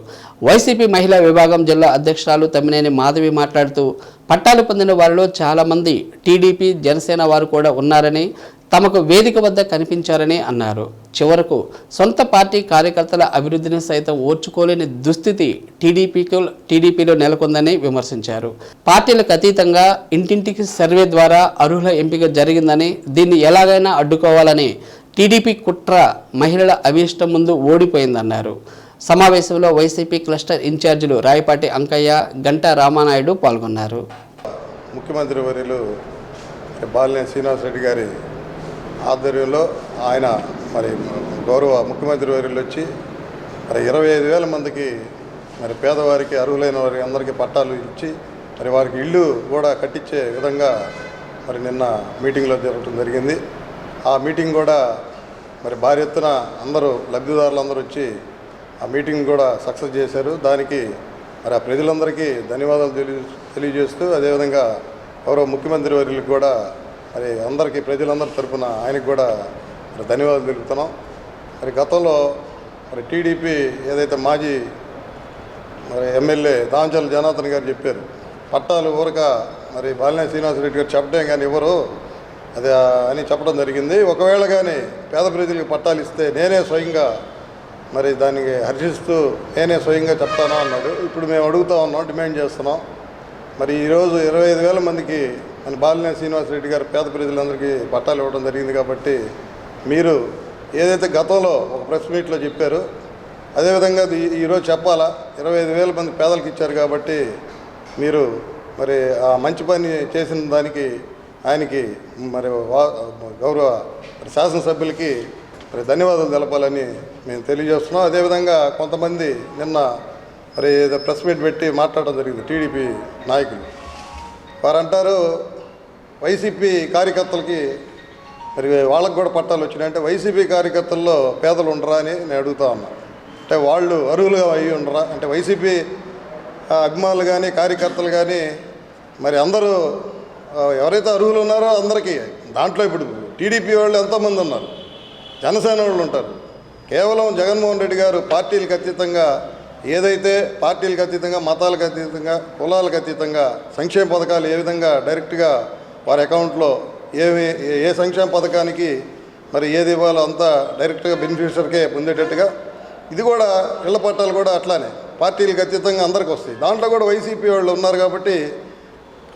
వైసీపీ మహిళా విభాగం జిల్లా అధ్యక్షురాలు తమ్మినేని మాధవి మాట్లాడుతూ పట్టాలు పొందిన వారిలో చాలామంది టీడీపీ జనసేన వారు కూడా ఉన్నారని తమకు వేదిక వద్ద కనిపించారని అన్నారు. చివరకు సొంత పార్టీ కార్యకర్తల అభివృద్ధిని సైతం ఓర్చుకోలేని దుస్థితి టీడీపీలో నెలకొందని విమర్శించారు. పార్టీలకు అతీతంగా ఇంటింటికి సర్వే ద్వారా అర్హుల ఎంపిక జరిగిందని దీన్ని ఎలాగైనా అడ్డుకోవాలని టీడీపీ కుట్ర మహిళల అభీష్టం ముందు ఓడిపోయిందన్నారు. సమావేశంలో వైసీపీ క్లస్టర్ ఇన్ఛార్జీలు రాయపాటి అంకయ్య, గంటా రామానాయుడు పాల్గొన్నారు. ముఖ్యమంత్రి వర్యులు బాలినేని శ్రీనివాసరెడ్డి గారి ఆధ్వర్యంలో ఆయన మరి గౌరవ ముఖ్యమంత్రి వర్యులు వచ్చి మరి 25,000 మందికి మరి పేదవారికి అర్హులైన వారికి అందరికీ పట్టాలు ఇచ్చి మరి వారికి ఇళ్ళు కూడా కట్టించే విధంగా మరి నిన్న మీటింగ్లో జరగడం జరిగింది. ఆ మీటింగ్ కూడా మరి భారీ ఎత్తున అందరూ లబ్ధిదారులందరూ వచ్చి ఆ మీటింగ్ కూడా సక్సెస్ చేశారు. దానికి మరి ఆ ప్రజలందరికీ ధన్యవాదాలు తెలియజేస్తూ అదేవిధంగా గౌరవ ముఖ్యమంత్రి వర్యులకు కూడా మరి అందరికీ ప్రజలందరి తరఫున ఆయనకు కూడా మరి ధన్యవాదాలు తెలుపుతున్నాం. మరి గతంలో మరి టీడీపీ ఏదైతే మాజీ మరి ఎమ్మెల్యే దాంచల జనార్దన్ గారు చెప్పారు, పట్టాలు ఊరక మరి బాలినేని శ్రీనివాసరెడ్డి గారు చెప్పడం కానీ ఇవ్వరు అది అని చెప్పడం జరిగింది. ఒకవేళ కానీ పేద ప్రజలకు పట్టాలు ఇస్తే నేనే స్వయంగా మరి దానికి హర్షిస్తూ నేనే స్వయంగా చెప్తాను అన్నాడు. ఇప్పుడు మేము అడుగుతా ఉన్నాం, డిమాండ్ చేస్తున్నాం. మరి ఈరోజు 25,000 మందికి మన బాలినేని శ్రీనివాసరెడ్డి గారు పేద ప్రజలందరికీ పట్టాలు ఇవ్వడం జరిగింది. కాబట్టి మీరు ఏదైతే గతంలో ఒక ప్రెస్ మీట్లో చెప్పారో అదేవిధంగా ఈరోజు చెప్పాలా. 25,000 మంది పేదలకు ఇచ్చారు కాబట్టి మీరు మరి ఆ మంచి పని చేసిన దానికి ఆయనకి మరి గౌరవ శాసనసభ్యులకి మరి ధన్యవాదాలు తెలపాలని మేము తెలియజేస్తున్నాం. అదేవిధంగా కొంతమంది నిన్న మరి ఏదో ప్రెస్ మీట్ పెట్టి మాట్లాడడం జరిగింది టీడీపీ నాయకులు. వారు అంటారు వైసీపీ కార్యకర్తలకి మరి వాళ్ళకు కూడా పట్టాలు వచ్చినాయంటే వైసీపీ కార్యకర్తల్లో పేదలు ఉండరా అని నేను అడుగుతా ఉన్నా. అంటే వాళ్ళు అర్హులుగా అయ్యి ఉండరా అంటే వైసీపీ అభిమానులు కానీ కార్యకర్తలు కానీ మరి అందరూ ఎవరైతే అర్హులు ఉన్నారో అందరికీ దాంట్లో ఇప్పుడు టీడీపీ వాళ్ళు ఎంతోమంది ఉన్నారు, జనసేన వాళ్ళు ఉంటారు. కేవలం జగన్మోహన్ రెడ్డి గారు పార్టీలకు అతీతంగా ఏదైతే పార్టీలకు అతీతంగా మతాలకు అతీతంగా కులాలకు అతీతంగా సంక్షేమ పథకాలు ఏ విధంగా డైరెక్ట్గా వారి అకౌంట్లో ఏ సంక్షేమ పథకానికి మరి ఏది ఇవ్వాలో అంతా డైరెక్ట్గా బెనిఫిషరీకే పొందేటట్టుగా ఇది కూడా ఇళ్ల పట్టాలు కూడా అట్లానే పార్టీలకు అతీతంగా అందరికీ వస్తాయి. దాంట్లో కూడా వైసీపీ వాళ్ళు ఉన్నారు కాబట్టి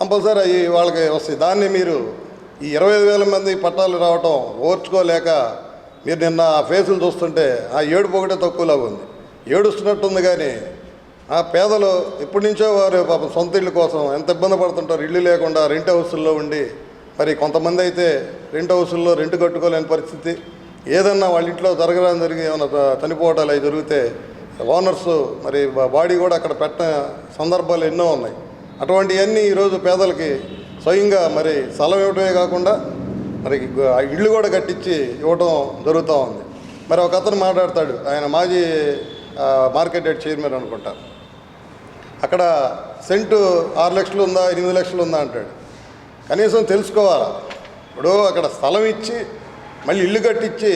కంపల్సరీ అవి వాళ్ళకి వస్తాయి. దాన్ని మీరు ఈ 25,000 మంది పట్టాలు రావటం ఓర్చుకోలేక మీరు నిన్న ఫేసులు చూస్తుంటే ఆ ఏడుపు ఒకటే తక్కువలాగా ఉంది, ఏడుస్తున్నట్టుంది. కానీ ఆ పేదలు ఎప్పటి నుంచో వారు పాపం సొంత ఇళ్ళ కోసం ఎంత ఇబ్బంది పడుతుంటారు, ఇల్లు లేకుండా రెంట్ హౌసుల్లో ఉండి. మరి కొంతమంది అయితే రెంట్ హౌసుల్లో రెంట్ కట్టుకోలేని పరిస్థితి, ఏదన్నా వాళ్ళ ఇంట్లో జరిగి ఏమైనా చనిపోవటాలు అవి జరిగితే ఓనర్స్ మరి బాడీ కూడా అక్కడ పెట్టిన సందర్భాలు ఎన్నో ఉన్నాయి. అటువంటివన్నీ ఈరోజు పేదలకి స్వయంగా మరి స్థలం ఇవ్వటమే కాకుండా మరి ఇళ్ళు కూడా కట్టించి ఇవ్వటం జరుగుతూ ఉంది. మరి ఒక అతను మాట్లాడతాడు, ఆయన మాజీ మార్కెట్ యార్డ్ చైర్మన్ అనుకుంటారు. అక్కడ సెంటు 6 లక్షలు ఉందా 8 లక్షలు ఉందా అంటాడు. కనీసం తెలుసుకోవాలా. ఇప్పుడు అక్కడ స్థలం ఇచ్చి మళ్ళీ ఇల్లు కట్టించి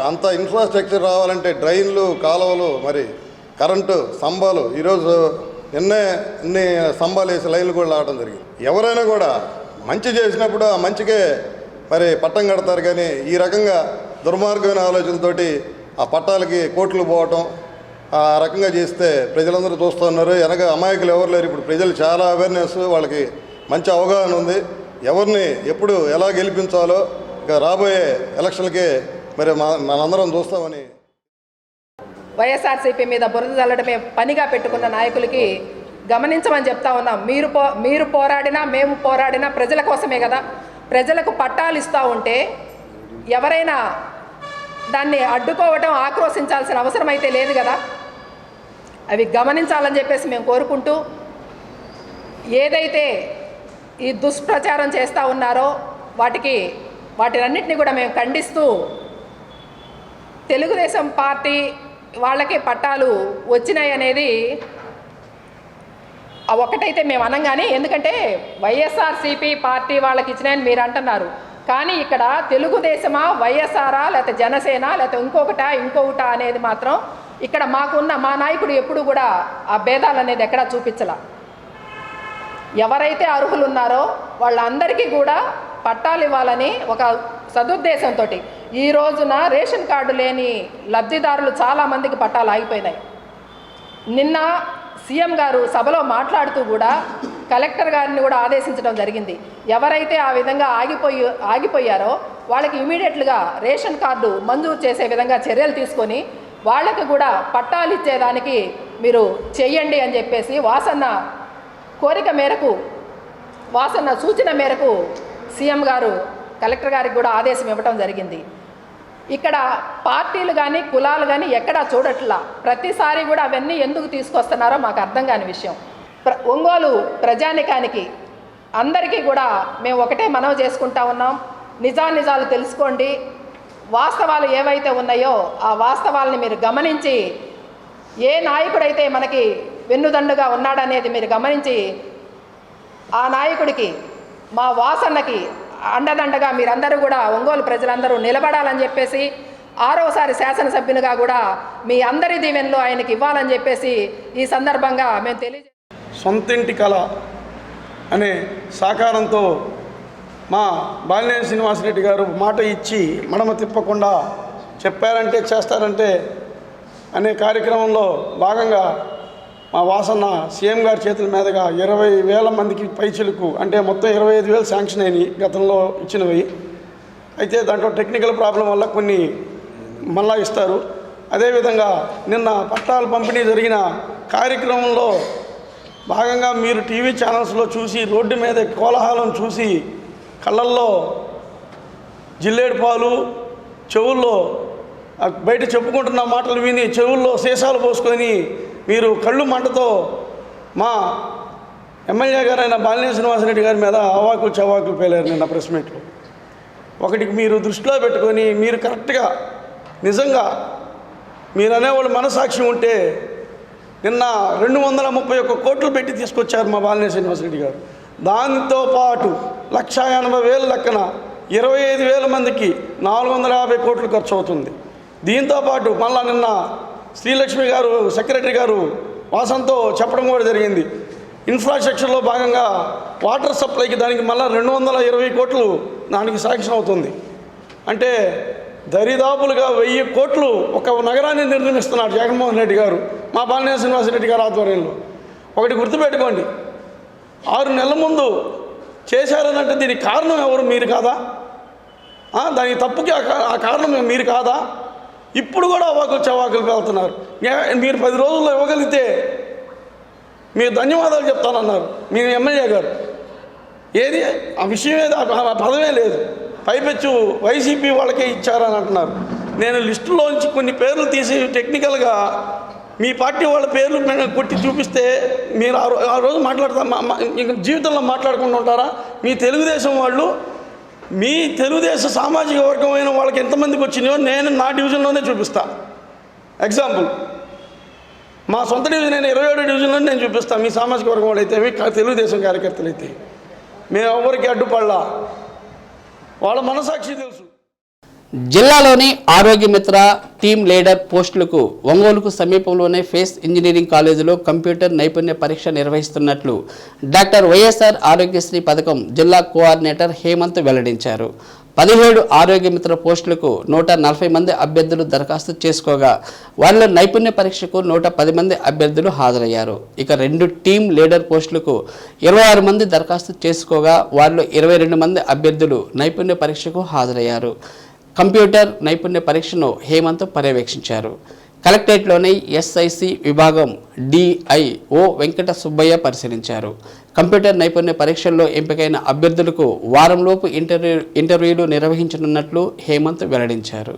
అంత ఇన్ఫ్రాస్ట్రక్చర్ రావాలంటే డ్రైన్లు కాలువలు మరి కరెంటు స్తంభాలు ఈరోజు ఇన్ని స్తంభాలు వేసి లైన్లు కూడా లాగడం జరిగింది. ఎవరైనా కూడా మంచి చేసినప్పుడు ఆ మంచికే మరి పట్టం కడతారు. కానీ ఈ రకంగా దుర్మార్గమైన ఆలోచనతోటి ఆ పట్టాలకి కోట్లు పోవటం ఆ రకంగా చేస్తే ప్రజలందరూ చూస్తున్నారు. వెనక అమాయకులు ఎవరు లేరు. ఇప్పుడు ప్రజలు చాలా అవేర్నెస్, వాళ్ళకి మంచి అవగాహన ఉంది. ఎవరిని ఎప్పుడు ఎలా గెలిపించాలో ఇక రాబోయే ఎలక్షన్లకే మరి మనందరం చూస్తామని. వైఎస్ఆర్సీపీ మీద బురద చల్లడమే పనిగా పెట్టుకున్న నాయకులకి గమనించమని చెప్తా ఉన్నాం. మీరు పోరాడినా మేము పోరాడినా ప్రజల కోసమే కదా. ప్రజలకు పట్టాలు ఇస్తూ ఉంటే ఎవరైనా దాన్ని అడ్డుకోవటం ఆక్రోశించాల్సిన అవసరం అయితే లేదు కదా. అవి గమనించాలని చెప్పేసి మేము కోరుకుంటూ, ఏదైతే ఈ దుష్ప్రచారం చేస్తూ ఉన్నారో వాటినన్నింటినీ కూడా మేము ఖండిస్తూ, తెలుగుదేశం పార్టీ వాళ్ళకి పట్టాలు వచ్చినాయి అనేది ఒకటైతే మేము అనంగానే, ఎందుకంటే వైఎస్ఆర్సీపీ పార్టీ వాళ్ళకి ఇచ్చినాయని మీరు అంటున్నారు. కానీ ఇక్కడ తెలుగుదేశమా వైఎస్ఆరా లేకపోతే జనసేన లేకపోతే ఇంకొకటా అనేది మాత్రం ఇక్కడ మా నాయకుడు ఎప్పుడు కూడా ఆ భేదాలు అనేది ఎక్కడా చూపించలా. ఎవరైతే అర్హులు ఉన్నారో వాళ్ళందరికీ కూడా పట్టాలు ఇవ్వాలని ఒక సదుద్దేశంతో ఈ రోజున రేషన్ కార్డు లేని లబ్ధిదారులు చాలామందికి పట్టాలు ఆగిపోయినాయి. నిన్న సీఎం గారు సభలో మాట్లాడుతూ కూడా కలెక్టర్ గారిని కూడా ఆదేశించడం జరిగింది. ఎవరైతే ఆ విధంగా ఆగిపోయారో వాళ్ళకి ఇమీడియట్గా రేషన్ కార్డు మంజూరు చేసే విధంగా చర్యలు తీసుకొని వాళ్ళకి కూడా పట్టాలు ఇచ్చేదానికి మీరు చెయ్యండి అని చెప్పేసి వాసన్న సూచన మేరకు సీఎం గారు కలెక్టర్ గారికి కూడా ఆదేశం ఇవ్వడం జరిగింది. ఇక్కడ పార్టీలు కానీ కులాలు కానీ ఎక్కడా చూడట్లా. ప్రతిసారి కూడా అవన్నీ ఎందుకు తీసుకొస్తున్నారో మాకు అర్థం కాని విషయం. ఒంగోలు ప్రజానికానికి అందరికీ కూడా మేము ఒకటే మనవి చేసుకుంటా ఉన్నాం. నిజాలు తెలుసుకోండి. వాస్తవాలు ఏవైతే ఉన్నాయో ఆ వాస్తవాలని మీరు గమనించి, ఏ నాయకుడైతే మనకి వెన్నుదండుగా ఉన్నాడనేది మీరు గమనించి ఆ నాయకుడికి, మా వాసన్నకి అండదండగా మీరందరూ కూడా ఒంగోలు ప్రజలందరూ నిలబడాలని చెప్పేసి 6వసారి శాసనసభ్యునిగా కూడా మీ అందరి దీవెనలు ఆయనకి ఇవ్వాలని చెప్పేసి ఈ సందర్భంగా మేము సొంతింటి కళ అనే సాకారంతో మా బాలినేని శ్రీనివాసరెడ్డి గారు మాట ఇచ్చి మడమ తిప్పకుండా చెప్పారంటే చేస్తారంటే అనే కార్యక్రమంలో భాగంగా మా వాసన్న సీఎం గారి చేతుల మీదుగా 20,000 మందికి పైచిలకు అంటే మొత్తం 25,000 శాంక్షన్ అయినాయి గతంలో ఇచ్చినవి. అయితే దాంట్లో టెక్నికల్ ప్రాబ్లం వల్ల కొన్ని మళ్ళా ఇస్తారు. అదేవిధంగా నిన్న పట్టాల పంపిణీ జరిగిన కార్యక్రమంలో భాగంగా మీరు టీవీ ఛానల్స్లో చూసి రోడ్డు మీద కోలాహలం చూసి కళ్ళల్లో జిల్లేడు పాలు చెవుల్లో బయట చెప్పుకుంటున్న మాటలు విని చెవుల్లో సీసాలు పోసుకొని మీరు కళ్ళు మంటతో మా ఎమ్మెల్యే గారైన బాలినేని శ్రీనివాసరెడ్డి గారి మీద అవాకులు చవాకులు పేలారు నిన్న ప్రెస్ మీట్లో. ఒకటికి మీరు దృష్టిలో పెట్టుకొని మీరు కరెక్ట్గా నిజంగా మీరు అనేవాళ్ళు మనసాక్షి ఉంటే నిన్న 231 కోట్లు పెట్టి తీసుకొచ్చారు మా బాలినేని శ్రీనివాసరెడ్డి గారు. దాంతో పాటు 1,80,000 లెక్కన 25,000 మందికి 450 కోట్లు ఖర్చు అవుతుంది. దీంతోపాటు మళ్ళా నిన్న శ్రీలక్ష్మి గారు సెక్రటరీ గారు వాసంతో చెప్పడం కూడా జరిగింది. ఇన్ఫ్రాస్ట్రక్చర్లో భాగంగా వాటర్ సప్లైకి దానికి మళ్ళీ 220 కోట్లు దానికి శాంక్షన్ అవుతుంది. అంటే దరిదాపులుగా 1000 కోట్లు ఒక నగరాన్ని నిర్మిస్తున్నాడు జగన్మోహన్ రెడ్డి గారు మా బాలినేని శ్రీనివాసరెడ్డి గారు ఆధ్వర్యంలో. ఒకటి గుర్తుపెట్టుకోండి, 6 నెలల ముందు చేశారనంటే దీనికి కారణం ఎవరు? మీరు కాదా? దానికి తప్పుకి ఆ కారణం మీరు కాదా? ఇప్పుడు కూడా అవాకులు చవాకులు వెళ్తున్నారు. మీరు 10 రోజుల్లో ఇవ్వగలిగితే మీరు ధన్యవాదాలు చెప్తానన్నారు మీ ఎమ్మెల్యే గారు. ఏది ఆ విషయం ఏది ఆ పదమే లేదు. పైపెచ్చు వైసీపీ వాళ్ళకే ఇచ్చారని అంటున్నారు. నేను లిస్టులోంచి కొన్ని పేర్లు తీసి టెక్నికల్గా మీ పార్టీ వాళ్ళ పేర్లు కొట్టి చూపిస్తే మీరు ఆ రోజు మాట్లాడతా జీవితంలో మాట్లాడకుండా ఉంటారా? మీ తెలుగుదేశం వాళ్ళు మీ తెలుగుదేశం సామాజిక వర్గమైన వాళ్ళకి ఎంతమందికి వచ్చినాయో నేను నా డివిజన్లోనే చూపిస్తా. ఎగ్జాంపుల్ మా సొంత డివిజన్ అయిన 27 డివిజన్లో నేను చూపిస్తాను. మీ సామాజిక వర్గం వాళ్ళు అయితే మీ తెలుగుదేశం కార్యకర్తలు అయితే మేము ఎవరికి అడ్డుపడలా, వాళ్ళ మనసాక్షి తెలుసు. జిల్లాలోని ఆరోగ్య మిత్ర టీమ్ లీడర్ పోస్టులకు ఒంగోలుకు సమీపంలోనే ఫేస్ ఇంజనీరింగ్ కాలేజీలో కంప్యూటర్ నైపుణ్య పరీక్ష నిర్వహిస్తున్నట్లు డాక్టర్ వైఎస్ఆర్ ఆరోగ్యశ్రీ పథకం జిల్లా కోఆర్డినేటర్ హేమంత్ వెల్లడించారు. 17 ఆరోగ్య మిత్ర పోస్టులకు 140 మంది అభ్యర్థులు దరఖాస్తు చేసుకోగా వారిలో నైపుణ్య పరీక్షకు 110 మంది అభ్యర్థులు హాజరయ్యారు. ఇక 2 టీమ్ లీడర్ పోస్టులకు 26 మంది దరఖాస్తు చేసుకోగా వారిలో 22 మంది అభ్యర్థులు నైపుణ్య పరీక్షకు హాజరయ్యారు. కంప్యూటర్ నైపుణ్య పరీక్షను హేమంత్ పర్యవేక్షించారు. కలెక్టరేట్లోని ఎస్ఐసి విభాగం డిఐఓ వెంకట సుబ్బయ్య పరిశీలించారు. కంప్యూటర్ నైపుణ్య పరీక్షల్లో ఎంపికైన అభ్యర్థులకు వారంలోపు ఇంటర్వ్యూలు నిర్వహించనున్నట్లు హేమంత్ వెల్లడించారు.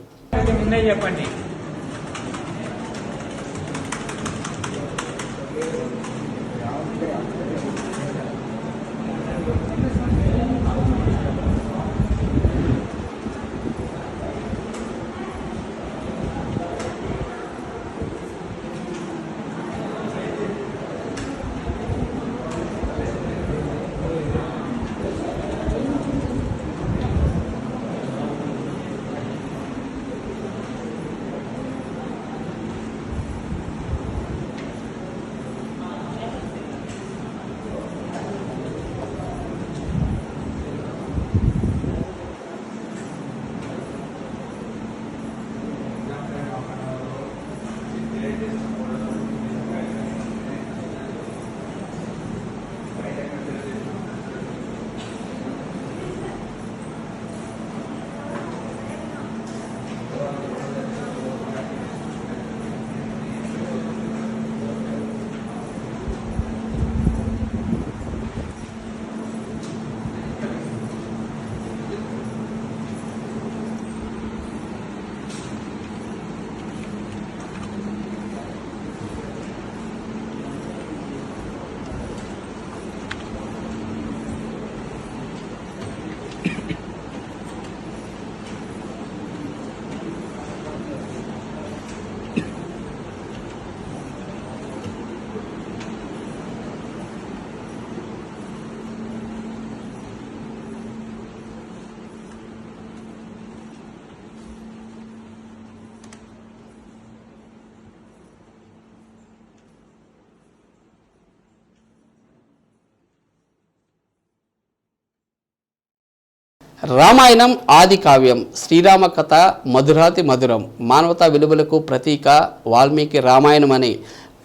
రామాయణం ఆది కావ్యం, శ్రీరామ కథ మధురాతి మధురం, మానవతా విలువలకు ప్రతీక వాల్మీకి రామాయణం అని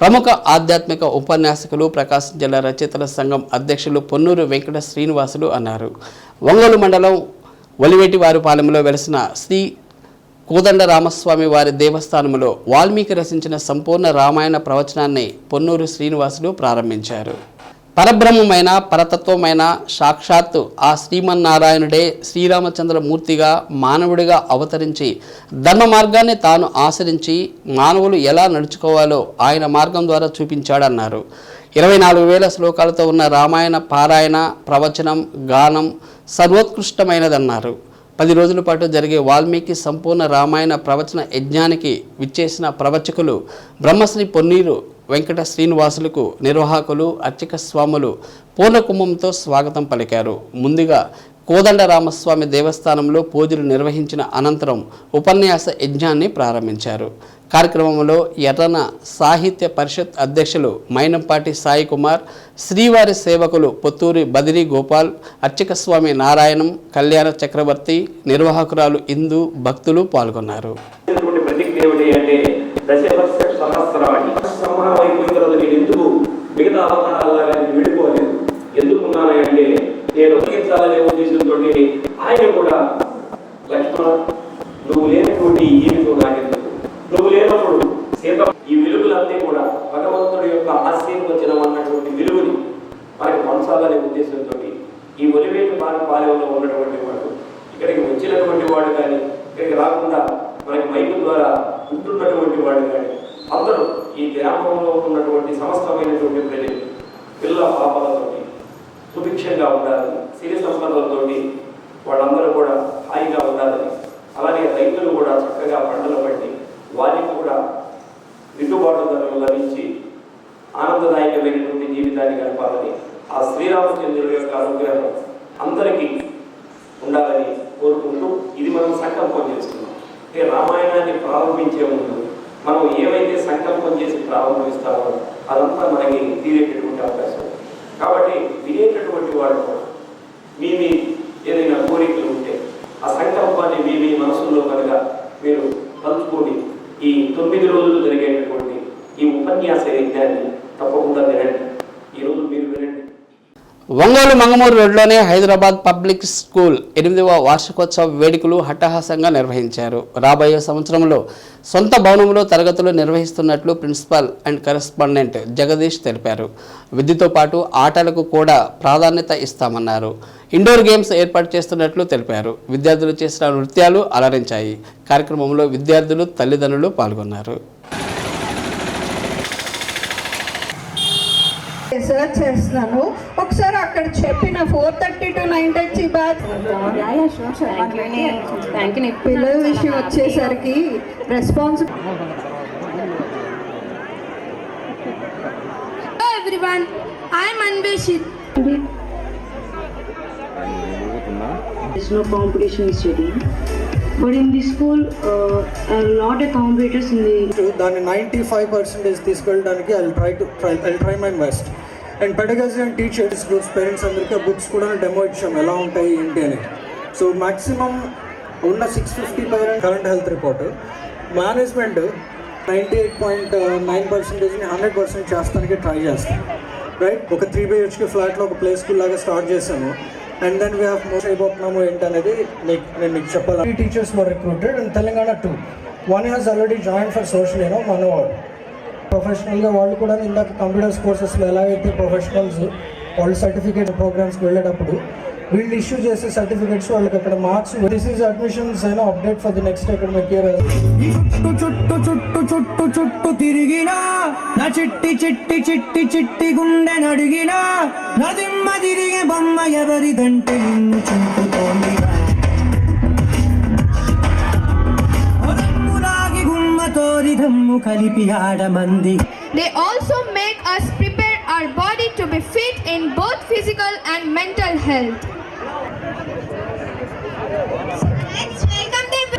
ప్రముఖ ఆధ్యాత్మిక ఉపన్యాసకులు ప్రకాశం జిల్లా రచయితల సంఘం అధ్యక్షులు పొన్నూరు వెంకట శ్రీనివాసులు అన్నారు. ఒంగోలు మండలం ఒలివేటివారిపాలెంలో వెలిసిన శ్రీ కోదండ రామస్వామి వారి దేవస్థానంలో వాల్మీకి రచించిన సంపూర్ణ రామాయణ ప్రవచనాన్ని పొన్నూరు శ్రీనివాసులు ప్రారంభించారు. పరబ్రహ్మమైన పరతత్వమైన సాక్షాత్తు ఆ శ్రీమన్నారాయణుడే శ్రీరామచంద్రమూర్తిగా మానవుడిగా అవతరించి ధర్మ మార్గాన్ని తాను ఆచరించి మానవులు ఎలా నడుచుకోవాలో ఆయన మార్గం ద్వారా చూపించాడన్నారు. 24,000 శ్లోకాలతో ఉన్న రామాయణ పారాయణ ప్రవచనం గానం సర్వోత్కృష్టమైనదన్నారు. 10 రోజుల పాటు జరిగే వాల్మీకి సంపూర్ణ రామాయణ ప్రవచన యజ్ఞానికి విచ్చేసిన ప్రవచకులు బ్రహ్మశ్రీ పొన్నీరు వెంకట శ్రీనివాసులకు నిర్వాహకులు అర్చక స్వాములు పూర్ణకుంభంతో స్వాగతం పలికారు. ముందుగా కోదండ రామస్వామి దేవస్థానంలో పూజలు నిర్వహించిన అనంతరం ఉపన్యాస యజ్ఞాన్ని ప్రారంభించారు. కార్యక్రమంలో ఎర్రన సాహిత్య పరిషత్ అధ్యక్షులు మైనంపాటి సాయి కుమార్, శ్రీవారి సేవకులు పొత్తూరి బదిరి గోపాల్, అర్చక స్వామి నారాయణం, కళ్యాణ చక్రవర్తి, నిర్వాహకురాలు ఇందు, భక్తులు పాల్గొన్నారు. ఎందుకు మిగతా అవతారాలుగా విడిపోలేదు, ఎందుకున్నానంటే నేను ఉపయోగించాలనే ఉద్దేశంతో ఆయన కూడా లక్ష్మణ నువ్వు లేనటువంటి ఈ జీవితం నాకెందుకు, నువ్వు లేనప్పుడు సీత ఈ విలువలన్నీ కూడా భగవంతుడి యొక్క ఆశీర్వచనం అన్నటువంటి విలువని మనకి పంచాలనే ఉద్దేశంతో ఈ ఒలివేటి పాలెంలో ఉన్నటువంటి వాడు, ఇక్కడికి వచ్చినటువంటి వాడు కానీ ఇక్కడికి రాకుండా మనకి మైకు ద్వారా ఉంటున్నటువంటి వాడు కానీ అందరూ ఈ గ్రామంలో ఉన్నటువంటి సమస్తమైనటువంటి ప్రజలు పిల్ల పాపలతో సుభిక్షంగా ఉండాలని, సిరి సంపదలతో వాళ్ళందరూ కూడా హాయిగా ఉండాలని, అలాగే రైతులు కూడా చక్కగా పంటలు పండి వారికి కూడా గిట్టుబాటు ధరలు లభించి ఆనందదాయకమైనటువంటి జీవితాన్ని గడపాలని, ఆ శ్రీరామచంద్రుడి యొక్క అనుగ్రహం అందరికీ ఉండాలని కోరుకుంటూ ఇది మనం సంకల్పం చేస్తున్నాం. రామాయణాన్ని ప్రారంభించే ముందు మనం ఏవైతే సంకల్పం చేసి ప్రారంభిస్తామో అదంతా మనకి తీరేటటువంటి అవకాశం. కాబట్టి వినేటటువంటి వాళ్ళు కూడా మీ ఏదైనా కోరికలు ఉంటే ఆ సంకల్పాన్ని మీ మనసులో కనుక మీరు తలుచుకొని ఈ 9 రోజులు జరిగేటటువంటి ఈ ఉపన్యాస యజ్ఞాన్ని తప్పకుండా వినండి. ఈరోజు మీరు వినండి. ఒంగోలు మంగమూరు రోడ్లోనే హైదరాబాద్ పబ్లిక్ స్కూల్ 8వ వార్షికోత్సవ వేడుకలు హట్టహాసంగా నిర్వహించారు. రాబోయే సంవత్సరంలో సొంత భవనంలో తరగతులు నిర్వహిస్తున్నట్లు ప్రిన్సిపాల్ అండ్ కరెస్పాండెంట్ జగదీష్ తెలిపారు. విద్యతో పాటు ఆటలకు కూడా ప్రాధాన్యత ఇస్తామన్నారు. ఇండోర్ గేమ్స్ ఏర్పాటు చేస్తున్నట్లు తెలిపారు. విద్యార్థులు చేసిన నృత్యాలు అలరించాయి. కార్యక్రమంలో విద్యార్థులు, తల్లిదండ్రులు పాల్గొన్నారు. రీసెర్చ్ చేస్తున్నాను. ఒకసారి అక్కడ చెప్పిన 4:30 to 9:30 బ్యాచ్ పిల్లల విషయం వచ్చేసరికి response. Hello everyone, I am Anveshit. There is no competition study, but in this school a lot of competitors in the దాన్ని 95% తీసుకెళ్ళడానికి I'll try my best. And pedagogy and teachers groups parents అందరికీ books కూడా demo ఇచ్చాము ఎలా ఉంటాయి ఏంటి అని. So maximum ఉన్న 650 parent current health report management 98.9% 100% చేస్తానికి ట్రై చేస్తాం. రైట్, ఒక 3 BHK ఫ్లాట్లో ఒక ప్లే స్కూల్ లాగా స్టార్ట్ చేశాము. And then we have most అయిపోతున్నాము ఏంటనేది నేను మీకు చెప్పాలి. 3 teachers were recruited and Telangana 2. One has already joined for social, మనవాడు ప్రొఫెషనల్గా వాళ్ళు కూడా ఇందాక కంప్యూటర్స్ కోర్సెస్లో ఎలాగైతే ప్రొఫెషనల్స్ వాళ్ళు సర్టిఫికేట్ ప్రోగ్రామ్స్కి వెళ్ళేటప్పుడు వీళ్ళు ఇష్యూ చేసే సర్టిఫికేట్స్ వాళ్ళకి అక్కడ marks. This is admissions update for the next academic year. చుట్టు చుట్టు చుట్టు చుట్టు తిరిగినా నా చిట్టి చిట్టి చిట్టి చిట్టి గుండె నడిగినా నదిమ్మ తిరిగే బొమ్మ ఎవరిదంటే నిన్ను చుట్టుతోంది. They also make us prepare our body to be fit in both physical and mental health. Let's welcome them.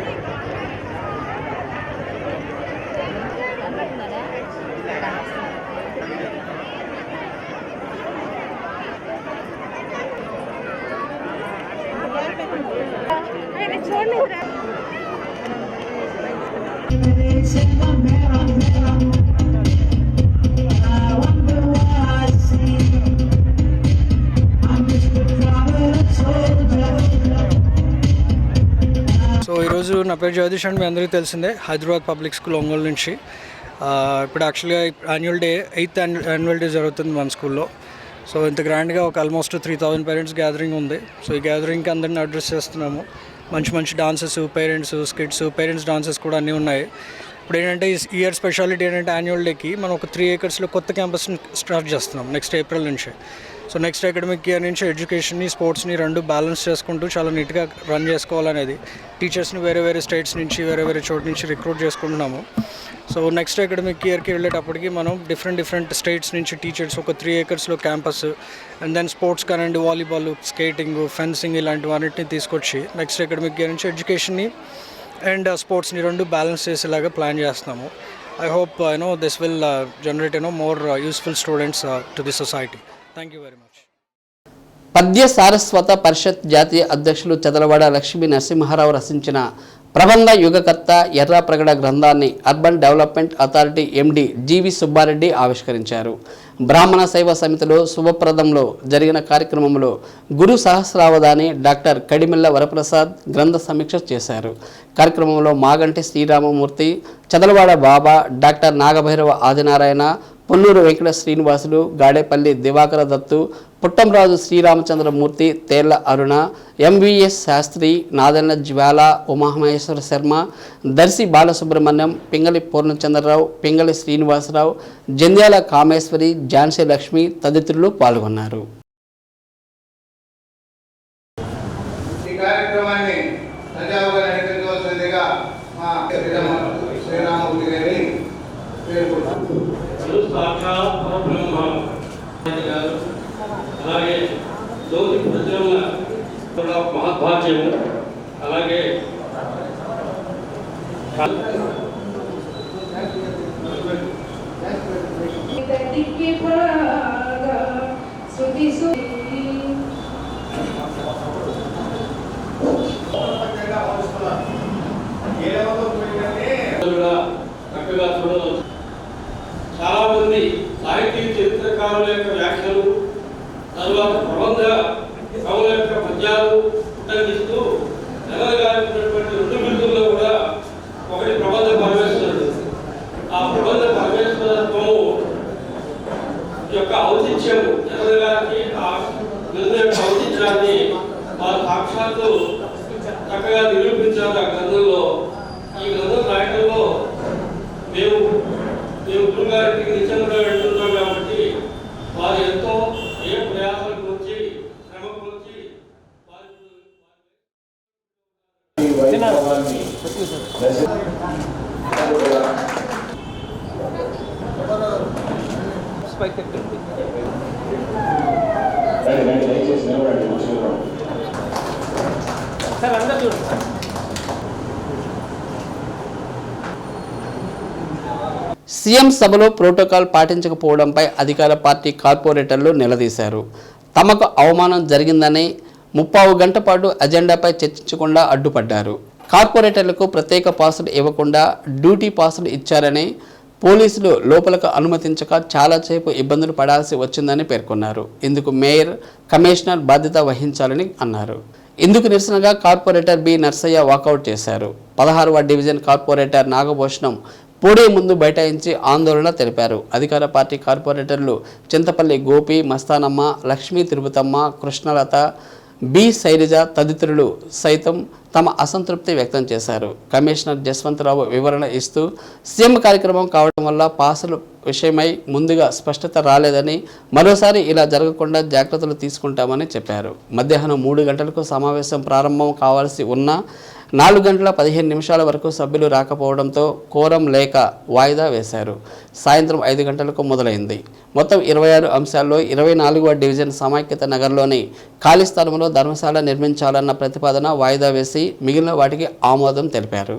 So ఈరోజు నా పేరు జగదీష్ అండ్ మీ అందరికీ తెలిసిందే, హైదరాబాద్ పబ్లిక్ స్కూల్ ఒంగోలు నుంచి. ఇప్పుడు యాక్చువల్గా annual day 8th annual day జరుగుతుంది మన స్కూల్లో. సో ఇంత గ్రాండ్గా ఒక ఆల్మోస్ట్ 3000 పేరెంట్స్ గ్యాదరింగ్ ఉంది. సో ఈ గ్యాదరింగ్కి అందరిని అడ్రస్ చేస్తున్నాము. మంచి మంచి dances, parents skits, parents dances కూడా అన్నీ ఉన్నాయి. ఇప్పుడు ఏంటంటే ఈ ఇయర్ స్పెషాలిటీ ఏంటంటే యాన్యువల్ డేకి మనం ఒక 3 acresలో కొత్త క్యాంపస్ని స్టార్ట్ చేస్తున్నాం నెక్స్ట్ ఏప్రిల్ నుంచి. సో నెక్స్ట్ అకాడమిక్ ఇయర్ నుంచి ఎడ్యుకేషన్ని, స్పోర్ట్స్ని రెండు బ్యాలెన్స్ చేసుకుంటూ చాలా నీట్గా రన్ చేసుకోవాలనేది టీచర్స్ని వేరే వేరే స్టేట్స్ నుంచి, వేరే వేరే చోటు నుంచి రిక్రూట్ చేసుకుంటున్నాము. సో నెక్స్ట్ అకాడమిక్ ఇయర్కి వెళ్ళేటప్పటికి మనం డిఫరెంట్ స్టేట్స్ నుంచి టీచర్స్ ఒక 3 acresలో క్యాంపస్ అండ్ దెన్ స్పోర్ట్స్ కానివ్వండి, వాలీబాల్, స్కేటింగ్, ఫెన్సింగ్ ఇలాంటివన్నిటిని తీసుకొచ్చి నెక్స్ట్ అకాడమిక్ ఇయర్ నుంచి ఎడ్యుకేషన్ని అండ్ స్పోర్ట్స్ని రెండు బ్యాలెన్స్ చేసేలాగా ప్లాన్ చేస్తున్నాము. I hope this will generate more useful students to the society. Thank you very much. పద్య సారస్వత పరిషత్ జాతీయ అధ్యక్షులు చదలవాడ లక్ష్మీ నరసింహారావు రచించిన ప్రబంధ యుగకర్త ఎర్రాప్రగడ గ్రంథాన్ని అర్బన్ డెవలప్మెంట్ అథారిటీ ఎండి జీవి సుబ్బారెడ్డి ఆవిష్కరించారు. బ్రాహ్మణ సేవా సమితిలో శుభప్రదంలో జరిగిన కార్యక్రమంలో గురు సహస్రావధాని డాక్టర్ కడిమిల్ల వరప్రసాద్ గ్రంథ సమీక్ష చేశారు. కార్యక్రమంలో మాగంటి శ్రీరామమూర్తి, చదలవాడ బాబా, డాక్టర్ నాగభైరవ ఆదినారాయణ, పొన్నూరు వెంకట శ్రీనివాసులు, గాడేపల్లి దివాకర దత్తు, పుట్టంరాజు శ్రీరామచంద్రమూర్తి, తేళ్ల అరుణ, ఎంవిఎస్ శాస్త్రి, నాదెళ్ల జ్వాల, ఉమామహేశ్వర శర్మ, దర్శి బాలసుబ్రహ్మణ్యం, పింగళి పూర్ణచంద్రరావు, పింగళి శ్రీనివాసరావు, జంధ్యాల కామేశ్వరి, ఝాన్సీ లక్ష్మి తదితరులు పాల్గొన్నారు. ఈ కార్యక్రమాన్ని సజావుగా నడిపించవలసిందిగా మా శ్రీరామమూర్తి గారిని పేర్కొంటున్నాను. అలాగే జ్యోతి ప్రజల కూడా మహద్భాగ్యము. అలాగే చక్కగా చూడవచ్చు. చాలా మంది సాహితీ చరిత్రకారుల యొక్క వ్యాఖ్యలు, తరువాత ప్రబంధ కవుల యొక్క పద్యాలు ఉటంకిస్తూ నెలగారినటువంటి 2 బిల్దుల్లో కూడా ఒకటి ప్రబంధ పరమేశ్వరుడు. ఆ ప్రబంధ పరమేశ్వరత్వము యొక్క ఔచిత్యము నెలగారికి ఆ బిల్దు యొక్క ఔచిత్యాన్ని వారు సాక్షాత్తు చక్కగా నిరూపించారు ఆ గ్రంథంలో. ఈ గ్రంథం రాయడంలో మేము గురుగారికి నిజంగా వెళ్తున్నాం కాబట్టి వారు ఎంతో ఏ ప్రయాసాల గురించి, శ్రమ గురించి సార్ అందరూ చూడండి. సీఎం సభలో ప్రోటోకాల్ పాటించకపోవడంపై అధికార పార్టీ కార్పొరేటర్లు నిలదీశారు. తమకు అవమానం జరిగిందని 30 గంటల పాటు అజెండాపై చర్చించకుండా అడ్డుపడ్డారు. కార్పొరేటర్లకు ప్రత్యేక పాసులు ఇవ్వకుండా డ్యూటీ పాసులు ఇచ్చారని, పోలీసులు లోపలకు అనుమతించక చాలాసేపు ఇబ్బందులు పడాల్సి వచ్చిందని పేర్కొన్నారు. ఇందుకు మేయర్, కమిషనర్ బాధ్యత వహించాలని అన్నారు. ఇందుకు నిరసనగా కార్పొరేటర్ బి నర్సయ్య వాకౌట్ చేశారు. 16వ డివిజన్ కార్పొరేటర్ నాగభూషణం పోడే ముందు బైఠాయించి ఆందోళన తెలిపారు. అధికార పార్టీ కార్పొరేటర్లు చింతపల్లి గోపి, మస్తానమ్మ, లక్ష్మీ తిరుపతమ్మ, కృష్ణలత, బి శైలజ తదితరులు సైతం తమ అసంతృప్తి వ్యక్తం చేశారు. కమిషనర్ జస్వంతరావు వివరణ ఇస్తూ సీఎం కార్యక్రమం కావడం వల్ల పాసుల విషయమై ముందుగా స్పష్టత రాలేదని, మరోసారి ఇలా జరగకుండా జాగ్రత్తలు తీసుకుంటామని చెప్పారు. మధ్యాహ్నం 3 గంటలకు సమావేశం ప్రారంభం కావాల్సి ఉన్నా 4 గంటల 15 నిమిషాల వరకు సభ్యులు రాకపోవడంతో కోరం లేక వాయిదా వేశారు. సాయంత్రం 5 గంటలకు మొదలైంది. మొత్తం 26 అంశాల్లో 24వ డివిజన్ సమైక్యత నగర్లోని ఖాళీ స్థలంలో ధర్మశాల నిర్మించాలన్న ప్రతిపాదన వాయిదా వేసి మిగిలిన వాటికి ఆమోదం తెలిపారు.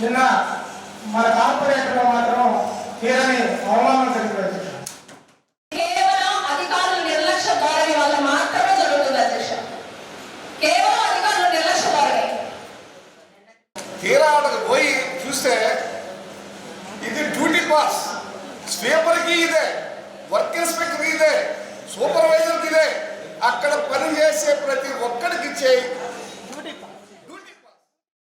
నిన్న మన కార్పొరేటర్లో మాత్రం తీరని అవమానం జరిగింది. కేవలం అధికార వర్క్ ఇన్స్పెక్టర్ ఇదే, సూపర్వైజర్కి ఇదే, అక్కడ పని చేసే ప్రతి ఒక్కరికి ఇచ్చేయి.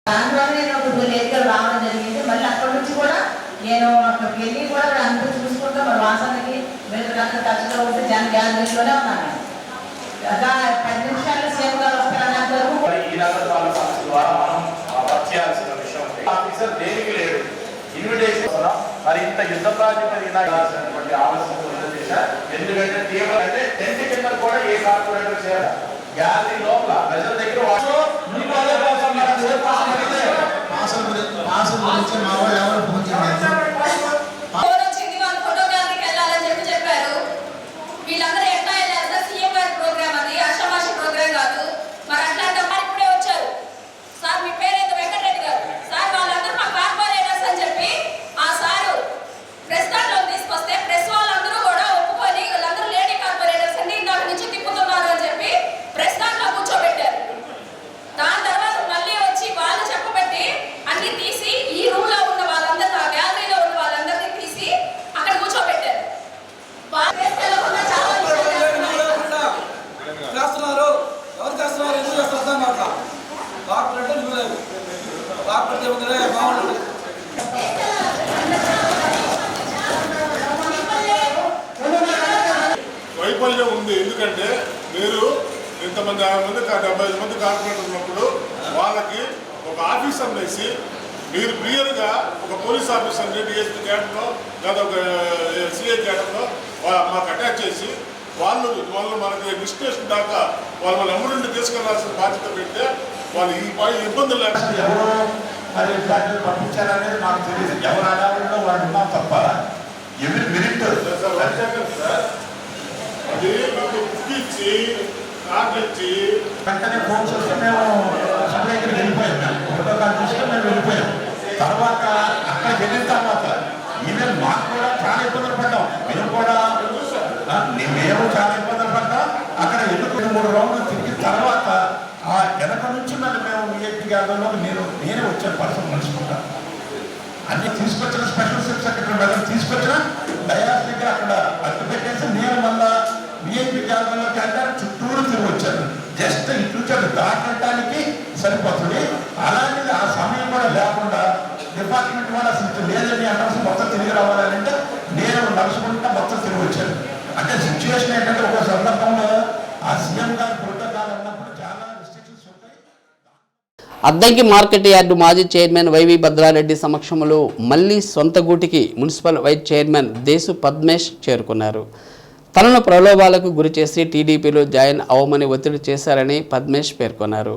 దానివల్ల నేను ఒక లేఖలు రావడం జరిగింది. మళ్ళీ అక్కడి నుంచి కూడా నేను అక్కడికి వెళ్ళి కూడా అందరూ చూసుకుంటూ మరి వాసనకి మీరు అక్కడ టచ్లో ఉంటే గ్యాలరీలోనే ఉన్నాను. అలా 10 నిమిషాలు సేమ్ గారు వస్తారన్నారు. ఆఫీసర్ దేనికి లేడు, ఇన్విటేషన్ మరి ఇంత యుద్ధ ప్రాతిపదికన ఆవశ్యకత ఉంది సార్. ఎందుకంటే తీవ్ర అంటే టెంట్ కింద కూడా ఏ కార్పొరేటర్ చేయాలి, గ్యాలరీ లోపల ప్రజల దగ్గర వీళ్ళందరూ ఎట్లా వెళ్ళారు? సీఎం గారి ప్రోగ్రామ్ అది, ఆషామాషి ప్రోగ్రామ్ కాదు. మరి అట్లాంటి అమ్మాయి ఇప్పుడే వచ్చారు. సార్ మీ పేరేందో వెంకటరెడ్డి గారు సార్, వాళ్ళందరూ మా కార్పొరేటర్స్ అని చెప్పి ఆ సారు ప్రెస్ దాంట్లో తీసుకొస్తే ప్రెస్ వాళ్ళందరూ కూడా ఒప్పుకొని వీళ్ళందరూ లేడీ కార్పొరేటర్స్ అండి ఇందాక నుంచి తిప్పుతున్నారు అని చెప్పి ప్రెస్ దాంట్లో కూర్చోబెట్టారు. దాని తర్వాత మళ్ళీ వచ్చి వాళ్ళు చెప్పబెట్టి అన్ని తీసి ఈ రూమ్ లో ఉన్న వాళ్ళందరూ, ఆ గ్యాలరీలో ఉన్న వాళ్ళందరినీ తీసి అక్కడ కూర్చోబెట్టారు. చేస్తున్నారు, ఎవరు చేస్తున్నారు, ఎందుకు చేస్తారు మాట కార్పొరేటర్ ఇవ్వలేదు. కార్పొరేట్ ఇవ్వలే బాగుంటుంది. వైఫల్యం ఉంది. ఎందుకంటే మీరు ఇంతమంది 60 మంది 75 మంది కార్పొరేటర్ ఉన్నప్పుడు వాళ్ళకి ఒక ఆఫీసర్ వేసి మీరు క్లియర్గా ఒక పోలీస్ ఆఫీసర్ని డిఎస్పీ క్యాడర్లో లేదా ఒక సిఐ క్యాడర్లో మాకు అటాచ్ చేసి వాళ్ళు మనకి డిస్టేషన్ దాకా వాళ్ళు మన అమ్ముడిని తీసుకెళ్లాల్సిన బాధ్యత పెడితే వాళ్ళు ఈ ఇబ్బందులు లేకుండా మరి పంపించారనేది నాకు తెలియదు. ఎవరు అడావుల్లో వాళ్ళు ఉన్నాం తప్ప ఎవరి మెరిట్ సార్ అది మీకు బుక్ ఇచ్చి కార్డు ఇచ్చి వెంటనే ఫోన్ చేస్తే మేము సభ్యులకి వెళ్ళిపోయాం. ప్రోటోకాల్ తీసుకొని మేము వెళ్ళిపోయాం. తర్వాత అక్కడికి వెళ్ళిన తర్వాత ఈవెన్ మాకు కూడా చాలా ఇబ్బందులు పడ్డాం. మేము కూడా చాలా ఇబ్బందులు పడ్డాం. అక్కడ ఎందుకు 3 రౌండ్లు తిరిగిన తర్వాత ఆ వెనక నుంచి నన్ను మేము విఐపి గ్యాదర్లో నేనే వచ్చాను పర్సన్ మనుషుకుంటా. అన్ని తీసుకొచ్చిన స్పెషల్ చీఫ్ సెక్రటరీ మేడం తీసుకొచ్చిన డయాస్ దగ్గర అక్కడ అడ్డు పెట్టేసి నేను మళ్ళా విఐపి గ్యాదర్లోకి వెళ్ళడానికి చుట్టూరు తిరిగి వచ్చాను. జస్ట్ ఇటు నుంచి దాటడానికి సరిపోతుంది. అలాంటిది ఆ సమయం కూడా లేకుండా డిపార్ట్మెంట్ వాళ్ళు అసలు లేదని అడ్రస్ మొత్తం తిరిగి రావాలని అంటే నేను నడుచుకుంటా మొత్తం తిరిగి వచ్చాను. అంటే సిచ్యువేషన్ ఏంటంటే ఒక సందర్భంలో ఆ సీఎం గారు ప్రోటోకాల్ అన్నప్పుడు చాలా రిస్ట్రిక్షన్స్ ఉంటాయి. అద్దంకి మార్కెట్ యార్డు మాజీ చైర్మన్ వైవి భద్రారెడ్డి సమక్షంలో మళ్లీ సొంత గూటికి మున్సిపల్ వైస్ చైర్మన్ దేశు పద్మేష్ చేరుకున్నారు. తనను ప్రలోభాలకు గురిచేసి టీడీపీలో జాయిన్ అవ్వమని ఒత్తిడి చేశారని పద్మేష్ పేర్కొన్నారు.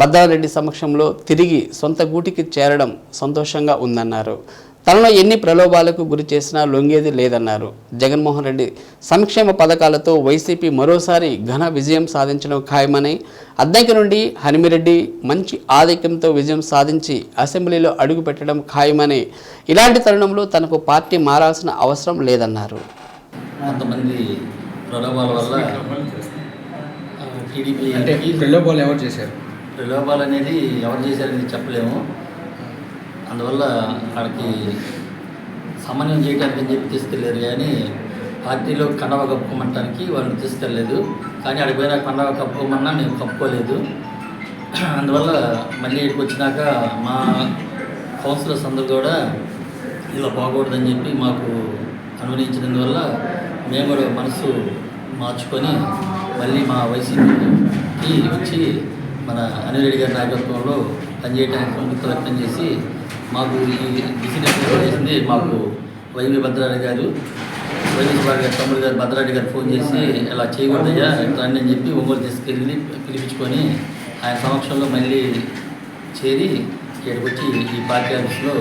భద్రారెడ్డి సమక్షంలో తిరిగి సొంత గూటికి చేరడం సంతోషంగా ఉందన్నారు. తనలో ఎన్ని ప్రలోభాలకు గురి చేసినా లొంగేది లేదన్నారు. జగన్మోహన్ రెడ్డి సంక్షేమ పథకాలతో వైసీపీ మరోసారి ఘన విజయం సాధించడం ఖాయమని, అద్దంకి నుండి హనిమిరెడ్డి మంచి ఆధిక్యంతో విజయం సాధించి అసెంబ్లీలో అడుగుపెట్టడం ఖాయమని, ఇలాంటి తరుణంలో తనకు పార్టీ మారాల్సిన అవసరం లేదన్నారు. కొంతమంది ప్రలోభాల వల్ల టీడీపీ అంటే ప్రలోభాలు ఎవరు చేశారు? ప్రలోభాలు అనేది ఎవరు చేశారని చెప్పలేము. అందువల్ల అక్కడికి సమన్వయం చేయడానికి అని చెప్పి తీసుకెళ్ళారు, కానీ పార్టీలో కండవ కప్పుకోమంటానికి వాళ్ళు తీసుకెళ్ళలేదు. కానీ అక్కడికి పోయినా కండవ కప్పుకోమన్నా మేము కప్పుకోలేదు. అందువల్ల మళ్ళీ ఇక్కడికి వచ్చినాక మా కౌన్సిలర్స్ అందరూ కూడా ఇలా పోకూడదని చెప్పి మాకు అనుమతించినందువల్ల మేము కూడా మనసు మార్చుకొని మళ్ళీ మా వైసీపీకి వచ్చి మన అనిరెడ్డి గారి నాయకత్వంలో పనిచేయడానికి సంతృప్తి వ్యక్తం చేసి మాకు ఈ డిసిషన్ చేసింది మాకు వైవి భద్రారెడ్డి గారు, వైఎస్ఆర్ గారి తమ్ముడు గారు భద్రారెడ్డి గారు ఫోన్ చేసి ఇలా చేయకూడదయ్యా రండి అని చెప్పి ఒంగోలు తీసుకెళ్ళి పిలిపించుకొని ఆయన సమక్షంలో మళ్ళీ చేరి ఇక్కడికి వచ్చి ఈ పార్టీ ఆఫీస్లో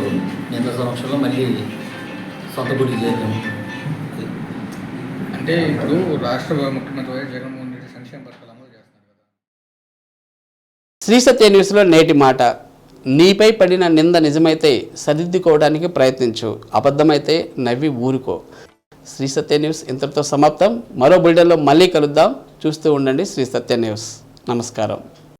నిన్న సమక్షంలో మళ్ళీ సొంత గుడికి చేరాము. అంటే ఇప్పుడు రాష్ట్ర ముఖ్యమంత్రి వైఎస్ జగన్మోహన్ రెడ్డి సంక్షేమ పథకాలు అమలు చేస్తున్నారు కదా. శ్రీ సత్య న్యూస్లో నేటి మాట: నీపై పడిన నింద నిజమైతే సరిదిద్దుకోవడానికి ప్రయత్నించు, అబద్ధమైతే నవ్వి ఊరుకో. శ్రీ సత్య న్యూస్ ఇంతటితో సమాప్తం. మరో బులెటిన్లో మళ్ళీ కలుద్దాం. చూస్తూ ఉండండి శ్రీ సత్య న్యూస్. నమస్కారం.